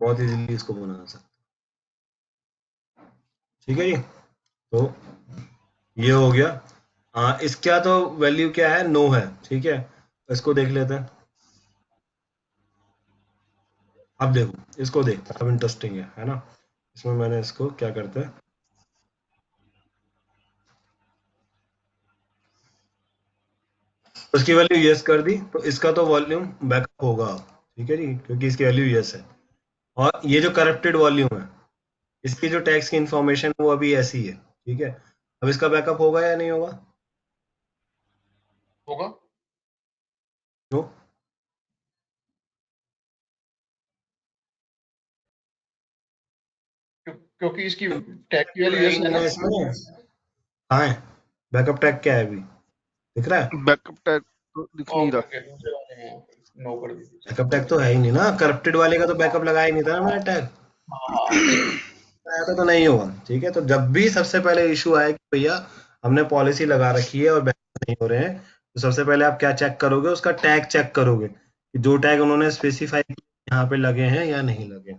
बहुत इजीली इसको बना सकते। ठीक है जी, तो ये हो गया। इसका तो वैल्यू क्या है, नो है, ठीक है। इसको देख लेते हैं। अब देखो, इसको देख, अब इंटरेस्टिंग है ना। इसमें मैंने इसको क्या करते हैं, उसकी वैल्यू यस कर दी, तो इसका तो वॉल्यूम बैकअप होगा, ठीक है जी, क्योंकि इसकी वैल्यू यस है। और ये जो करप्टेड वॉल्यूम है, इसकी जो टैक्स की इंफॉर्मेशन है वो अभी ऐसी है, ठीक है। अब इसका बैकअप होगा या नहीं होगा? होगा। नो। क्योंकि इसकी टैग की वैल्यू यस है ना। इसमें कहाँ है बैकअप टैग, क्या है अभी दिख रहा है? बैकअप टैग तो दिख नहीं ओके रहा। ओके, दूसरे वाले में नो कर दीजिए। बैकअप टैग तो है ही नहीं ना, करप्टेड वाले का तो बैकअप लगाया ही नहीं था ना मैंने टैग, हाँ तो नहीं होगा, ठीक है। तो जब भी सबसे पहले इशू आए कि भैया हमने पॉलिसी लगा रखी है और बैकअप नहीं हो रहे हैं, तो सबसे पहले आप क्या चेक करोगे, उसका टैग चेक करोगे कि जो टैग उन्होंने स्पेसिफाई यहाँ पे लगे हैं या नहीं लगे।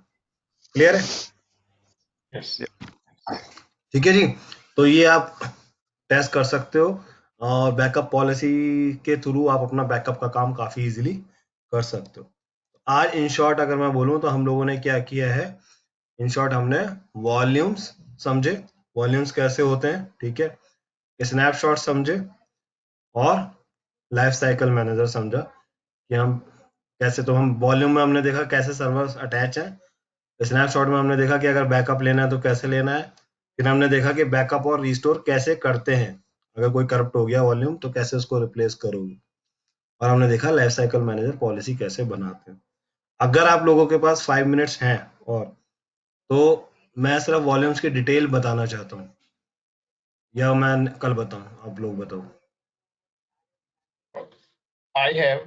क्लियर है? यस। ठीक है जी। तो ये आप टेस्ट कर सकते हो, और बैकअप पॉलिसी के थ्रू आप अपना बैकअप का काम काफी इजीली कर सकते हो। आज इन शॉर्ट अगर मैं बोलूं तो हम लोगों ने क्या किया है, इन शॉर्ट हमने वॉल्यूम्स समझे, वॉल्यूम्स कैसे होते हैं, ठीक है, स्नैपशॉट समझे, और लाइफ साइकिल मैनेजर समझा कि हम कैसे, तो हम वॉल्यूम में हमने देखा कैसे सर्वर्स अटैच है, स्नैपशॉट में हमने देखा कि अगर बैकअप लेना है तो कैसे लेना है, फिर हमने देखा कि बैकअप और रिस्टोर कैसे करते हैं, अगर कोई करप्ट हो गया वॉल्यूम तो कैसे उसको रिप्लेस करोगे, और हमने देखा लाइफ साइकिल मैनेजर पॉलिसी कैसे बनाते हैं। अगर आप लोगों के पास 5 मिनट्स हैं और, तो मैं सिर्फ वॉल्यूम्स की डिटेल बताना चाहता हूँ, या मैं कल बताऊं, आप लोग बताओ। I have,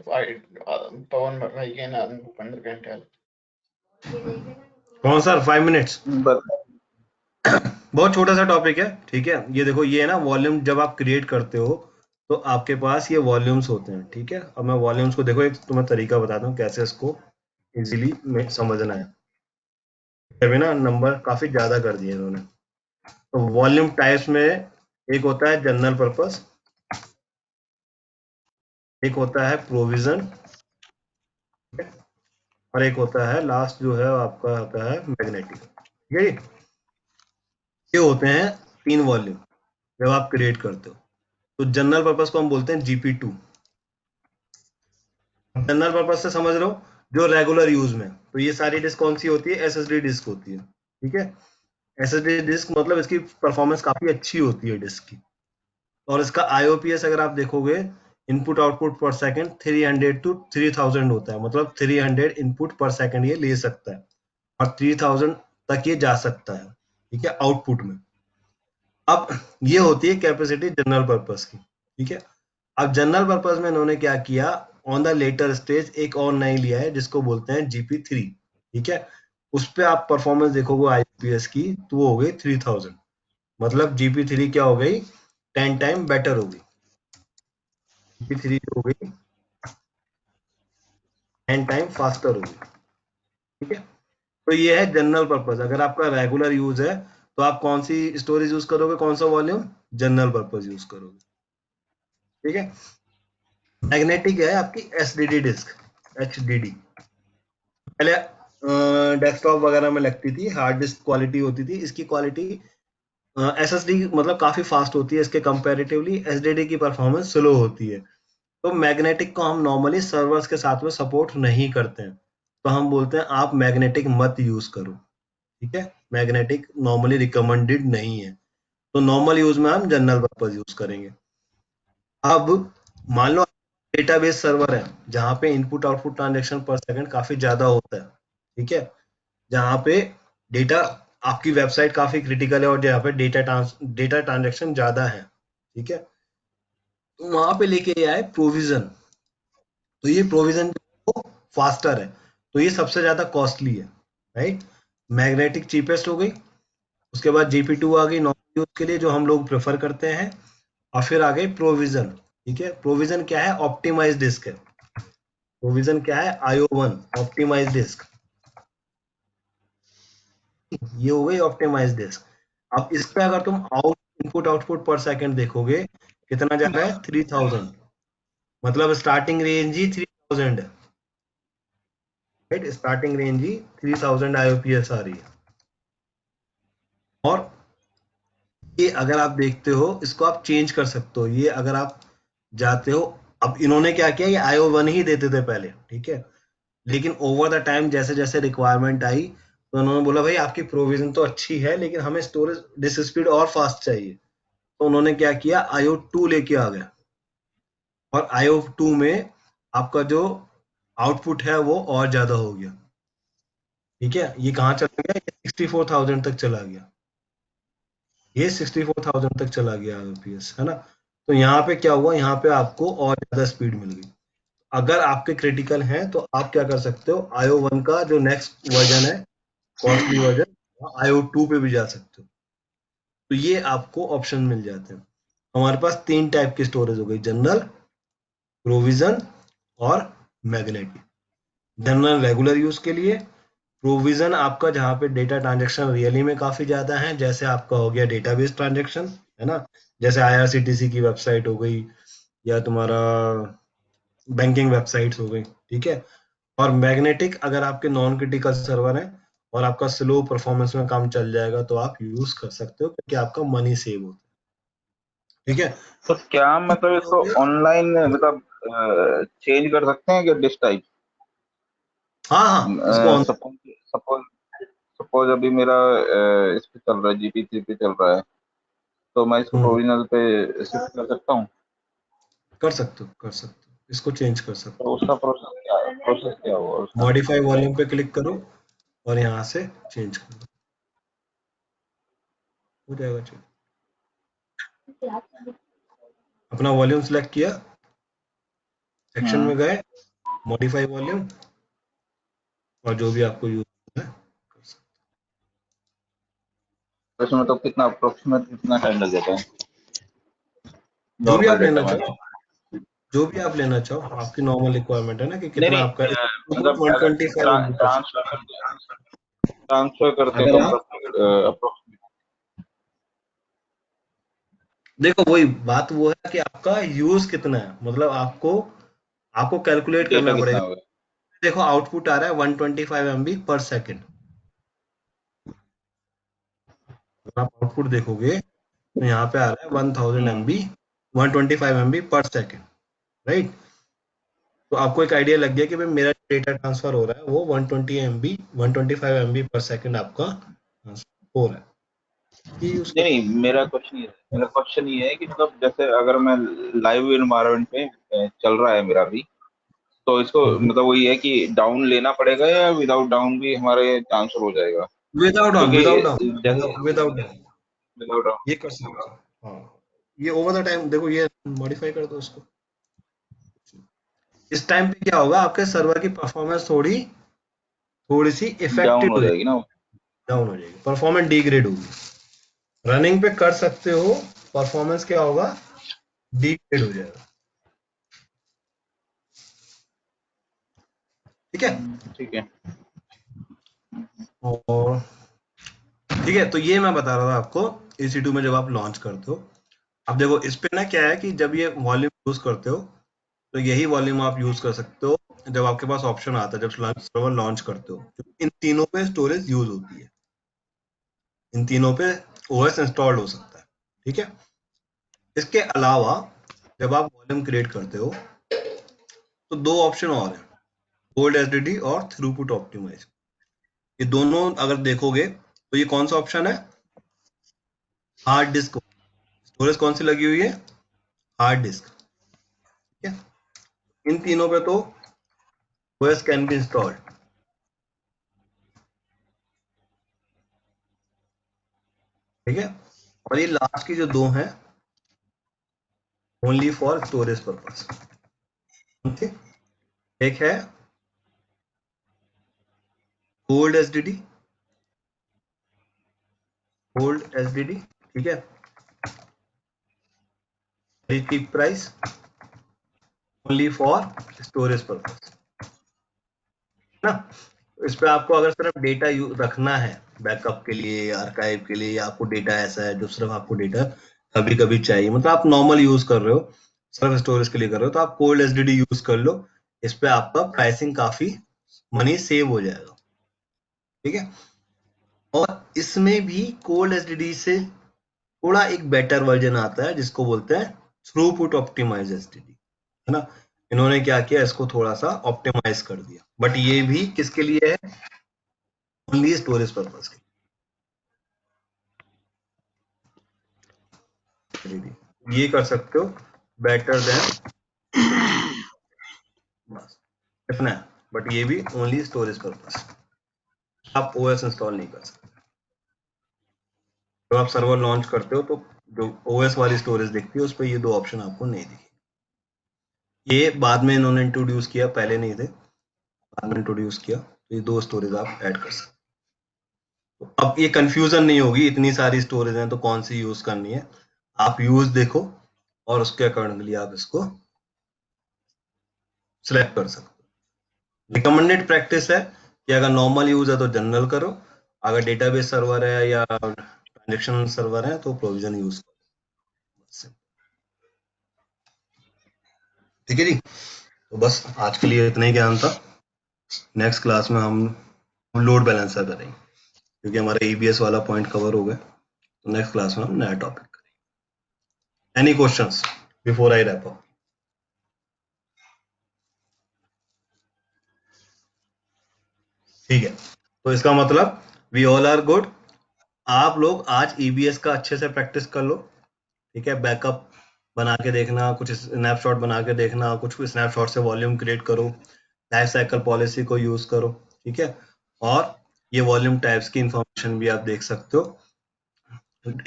Pawan Bhai can and Bhupender can tell. कौन सर 5 मिनट्स? बस बहुत छोटा सा टॉपिक है, ठीक है। ये देखो, ये है ना वॉल्यूम, जब आप क्रिएट करते हो तो आपके पास ये वॉल्यूम्स होते हैं, ठीक है। अब मैं वॉल्यूम्स को देखो, एक तुम्हें तरीका बताता हूँ कैसे इसको इजीली में समझना है। अभी ना नंबर काफी ज्यादा कर दिए इन्होंने। तो वॉल्यूम टाइप्स में एक होता है जनरल पर्पस, एक होता है प्रोविजन, और एक होता है लास्ट जो है आपका होता है मैग्नेटिक, ठीक है। ये होते हैं 3 वॉल्यूम जब आप क्रिएट करते हो। तो जनरल पर्पस को हम बोलते हैं GP2। जनरल पर्पस से समझ लो जो रेगुलर यूज में, तो ये सारी डिस्क कौन सी होती है, SSD डिस्क होती है, ठीक है। SSD डिस्क मतलब इसकी परफॉर्मेंस काफी अच्छी होती है डिस्क की, और इसका IOPS अगर आप देखोगे, इनपुट आउटपुट पर सेकंड 300 to 3000 होता है, मतलब 300 इनपुट पर सेकंड ये ले सकता है, और 3000 तक ये जा सकता है, ठीक है, आउटपुट में। अब ये होती है कैपेसिटी जनरल पर्पस की, ठीक है। अब जनरल पर्पस में इन्होंने क्या किया, ऑन द लेटर स्टेज एक और नई लिया है जिसको बोलते हैं GP3, ठीक है। उस पे आप परफॉर्मेंस देखोगे IOPS की, तो वो हो गई 3000, मतलब GP3 क्या हो गई, 10 टाइम बेटर हो गई, GP3 हो गई 10 टाइम फास्टर हो गई, ठीक है। तो ये है जनरल पर्पस। अगर आपका रेगुलर यूज है तो आप कौन सी स्टोरेज यूज करोगे, कौन सा वॉल्यूम, जनरल पर्पस यूज करोगे, ठीक है। मैग्नेटिक है आपकी SDD डिस्क, HDD पहले डेस्कटॉप वगैरह में लगती थी, हार्ड डिस्क क्वालिटी होती थी, इसकी क्वालिटी SSD मतलब काफी फास्ट होती है इसके कंपैरेटिवली, SDD की परफॉर्मेंस स्लो होती है। तो मैग्नेटिक को हम नॉर्मली सर्वर्स के साथ में सपोर्ट नहीं करते हैं, तो हम बोलते हैं आप मैग्नेटिक मत यूज करो, ठीक है। मैग्नेटिक नॉर्मली रिकमेंडेड नहीं है, तो नॉर्मल यूज में हम जनरल पर्पज यूज करेंगे। अब मान लो डेटाबेस सर्वर है जहाँ पे इनपुट आउटपुट ट्रांजेक्शन पर सेकंड काफी ज्यादा होता है, ठीक है, जहाँ पे डेटा, आपकी वेबसाइट काफी क्रिटिकल है और जहाँ पे डेटा ट्रांजेक्शन ज्यादा है, ठीक है, तो वहां पे लेके आए प्रोविजन। तो ये प्रोविजन फास्टर है, तो ये सबसे ज्यादा कॉस्टली है, राइट। मैग्नेटिक चीपेस्ट हो गई, उसके बाद GP2 आ गई नॉर्मल यूज के लिए जो हम लोग प्रेफर करते हैं, और फिर आ गई प्रोविजन, ठीक है। प्रोविजन क्या है, ऑप्टिमाइज डिस्क है। प्रोविजन क्या है, IO1 ऑप्टिमाइज डिस्क, ये हो गई ऑप्टिमाइज डिस्क। अब इस पे अगर तुम इनपुट आउटपुट पर सेकंड देखोगे, कितना जा रहा है 3000, मतलब स्टार्टिंग रेंज ही 3000 है, राइट, स्टार्टिंग रेंज ही 3000 IOPS आ रही है। और ये अगर आप देखते हो इसको आप चेंज कर सकते हो, ये अगर आप जाते हो, अब इन्होंने क्या किया, ये IO1 ही देते थे पहले, ठीक है, लेकिन ओवर द टाइम जैसे जैसे रिक्वायरमेंट आई तो उन्होंने बोला भाई आपकी प्रोविजन तो अच्छी है लेकिन हमें स्टोरेज डिस्क स्पीड और फास्ट चाहिए, तो उन्होंने क्या किया, IO2 लेके आ गया, और IO2 में आपका जो आउटपुट है वो और ज्यादा हो गया, ठीक है, ये कहाँ चला गया, ये 64,000 तक चला गया, ये 64,000 तक चला गया IOPS, है ना। तो यहाँ पे क्या हुआ, यहाँ पे आपको और ज्यादा स्पीड मिल गई। अगर आपके क्रिटिकल हैं तो आप क्या कर सकते हो, IO1 का जो नेक्स्ट वर्जन है, कॉस्टली वर्जन, IO2 पे भी जा सकते हो, तो ये आपको ऑप्शन मिल जाते हैं। हमारे पास 3 टाइप की स्टोरेज हो गई, जनरल, प्रोविजन और मैग्नेटिक। जनरल रेगुलर यूज के लिए, प्रोविजन आपका जहाँ पे डेटा ट्रांजेक्शन रियली में काफी ज्यादा है, जैसे आपका हो गया डेटाबेस ट्रांजेक्शन, है ना, जैसे IRCTC की वेबसाइट हो गई या तुम्हारा बैंकिंग वेबसाइट्स हो गई, ठीक है। और मैग्नेटिक अगर आपके नॉन क्रिटिकल सर्वर है और आपका स्लो परफॉर्मेंस में काम चल जाएगा तो आप यूज कर सकते हो, क्योंकि आपका मनी सेव होता है, ठीक है। तो क्या मतलब इसको ऑनलाइन मतलब चेंज कर सकते हैं क्या डिस्क टाइप? हाँ हाँ, इसको सपोज सपोज सपोज अभी मेरा इस पे चल रहा है, GP3 पे चल रहा है, तो मैं इसको प्रोविजनल पे शिफ्ट कर सकता हूँ? कर सकते हो, कर सकते हो, इसको चेंज कर सकते तो उसका प्रोसेस क्या होगा हो। उसका? मॉडिफाई वॉल्यूम पे क्लिक करो और यहाँ से चेंज करो, हो जाएगा चेंज। अपना वॉल्यूम सिलेक्ट किया, सेक्शन में गए, मॉडिफाई वॉल्यूम, और जो भी आपको यूज करना है कर सकते तो इसमें तो कितना अप्रोक्सीमेट कितना टाइम लग जाता है हो। जो भी नॉर्मल आप लेना डेटा में? चाहो, जो भी आप लेना चाहो, आपकी नॉर्मल रिक्वायरमेंट है ना कि नहीं कितना नहीं आपका, मतलब अगर 125 MB पर ट्रांसफर करते हैं अगर तो आप, मतलब अप्रोक्सीमेट देखो वही बात वो है कि आपका यूज कितना है, मतलब आपको आपको कैलकुलेट डेटा करना कितना पड़ेगा। होगा? देखो आउटपुट आ रहा है 125 MB पर सेकेंड, अगर आप आउटपुट देखोगे तो यहाँ पे आ रहा है 1000 MB 125 MB पर सेकेंड, राइट। तो आपको एक आइडिया लग गया कि भाई मेरा डेटा ट्रांसफर हो रहा है वो 120 MB 125 MB पर सेकेंड आपका ट्रांसफर हो रहा है, ये यूज कर। नहीं मेरा क्वेश्चन ये है कि मतलब जैसे अगर मैं लाइव एनवायरनमेंट पे चल रहा है मेरा भी, तो इसको मतलब वही है कि डाउन लेना पड़ेगा या विदाउट डाउन भी हमारे आंसर हो जाएगा? विदाउट डाउन, क्योंकि विदाउट डाउन, जैसे विदाउट डाउन विदाउट डाउन ये कर सकते हो। हाँ, ये ओवर द टाइम देखो, ये मॉडिफाई कर दो उसको, इस टाइम पे क्या होगा, आपके सर्वर की परफॉर्मेंस थोड़ी सी डाउन इफेक्टिव हो हो जाएगी, जाएगी ना? डाउन हो जाएगी, परफॉर्मेंस डिग्रेड होगी। रनिंग पे कर सकते हो, परफॉर्मेंस क्या होगा, डिग्रेड हो जाएगा, ठीक है। ठीक है। और ठीक है, तो ये मैं बता रहा था आपको, EC2 में जब आप लॉन्च करते हो, अब देखो इस पे ना क्या है कि जब ये वॉल्यूम यूज करते हो तो यही वॉल्यूम आप यूज कर सकते हो जब आपके पास ऑप्शन आता है, जब सर्वर लॉन्च करते हो, इन तीनों पे स्टोरेज यूज होती है, इन तीनों पे OS इंस्टॉल हो सकता है, ठीक है। इसके अलावा जब आप वॉल्यूम क्रिएट करते हो तो 2 ऑप्शन और हैं, गोल्ड एसडीडी और थ्रूपुट ऑप्टिमाइज। ये दोनों अगर देखोगे तो ये कौन सा ऑप्शन है, हार्ड डिस्क, स्टोरेज कौन सी लगी हुई है, हार्ड डिस्क, ठीक है। इन तीनों पे तो OS कैन बी इंस्टॉल्ड, ठीक है। और ये लास्ट की जो 2 हैं ओनली फॉर स्टोरेज पर्पस, एक है गोल्ड एसडीडी, गोल्ड एसडीडी, ठीक है, very cheap price, only for storage purpose, ना। इस पे आपको अगर सिर्फ डेटा रखना है बैकअप के लिए, आर्काइव के लिए, या आपको डेटा ऐसा है जो सिर्फ आपको डेटा कभी कभी चाहिए, मतलब आप नॉर्मल यूज कर रहे हो, सिर्फ स्टोरेज के लिए कर रहे हो, तो आप कोल्ड एसडीडी यूज कर लो। इस पे आपका प्राइसिंग काफी मनी सेव हो जाएगा, ठीक है। और इसमें भी कोल्ड एसडीडी से थोड़ा एक बेटर वर्जन आता है जिसको बोलते हैं थ्रूपुट ऑप्टिमाइज एसडीडी, है ना। इन्होंने क्या किया, इसको थोड़ा सा ऑप्टिमाइज कर दिया, बट ये भी किसके लिए है, ओनली स्टोरेज पर्पज के लिए। ये कर सकते हो बेटर देन, बस इतना है, बट ये भी ओनली स्टोरेज पर्पज, आप ओएस इंस्टॉल नहीं कर सकते। जब आप सर्वर लॉन्च करते हो तो जो ओएस वाली स्टोरेज दिखती है उस पर ये दो ऑप्शन आपको नहीं दिखेगी। ये बाद में इन्होंने इंट्रोड्यूस किया, पहले नहीं थे, बाद में इंट्रोड्यूस किया, तो ये दो स्टोरेज आप ऐड कर सकते हो। तो अब ये कंफ्यूजन नहीं होगी, इतनी सारी स्टोरेज हैं तो कौन सी यूज करनी है, आप यूज देखो और उसके अकॉर्डिंगली आप इसको सिलेक्ट कर सकते हो। रिकमेंडेड प्रैक्टिस है कि अगर नॉर्मल यूज है तो जनरल करो, अगर डेटाबेस सर्वर है या ट्रांजेक्शन सर्वर है तो प्रोविजन यूज करो, ठीक है जी। तो बस आज के लिए इतना ही ज्ञान था। नेक्स्ट क्लास में हम लोड बैलेंसर करेंगे, क्योंकि हमारा ईबीएस वाला पॉइंट कवर हो गया, तो नेक्स्ट क्लास में हम नया टॉपिक करेंगे। Any questions before I wrap up? ठीक है, तो इसका मतलब वी ऑल आर गुड। आप लोग आज ईबीएस का अच्छे से प्रैक्टिस कर लो, ठीक है। बैकअप बना के देखना, कुछ स्नैपशॉट बना के देखना, कुछ स्नैपशॉट से वॉल्यूम क्रिएट करो, लाइफ साइकिल पॉलिसी को यूज करो, ठीक है। और ये वॉल्यूम टाइप्स की इंफॉर्मेशन भी आप देख सकते हो,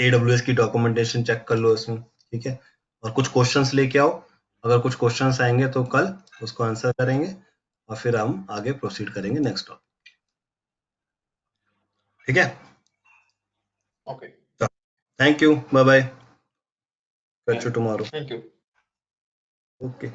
AWS की डॉक्यूमेंटेशन चेक कर लो इसमें, ठीक है। और कुछ क्वेश्चंस लेके आओ, अगर कुछ क्वेश्चंस आएंगे तो कल उसको आंसर करेंगे और फिर हम आगे प्रोसीड करेंगे नेक्स्ट टॉपिक, ठीक है। Okay, thank you, bye bye, catch you tomorrow, thank you. Okay.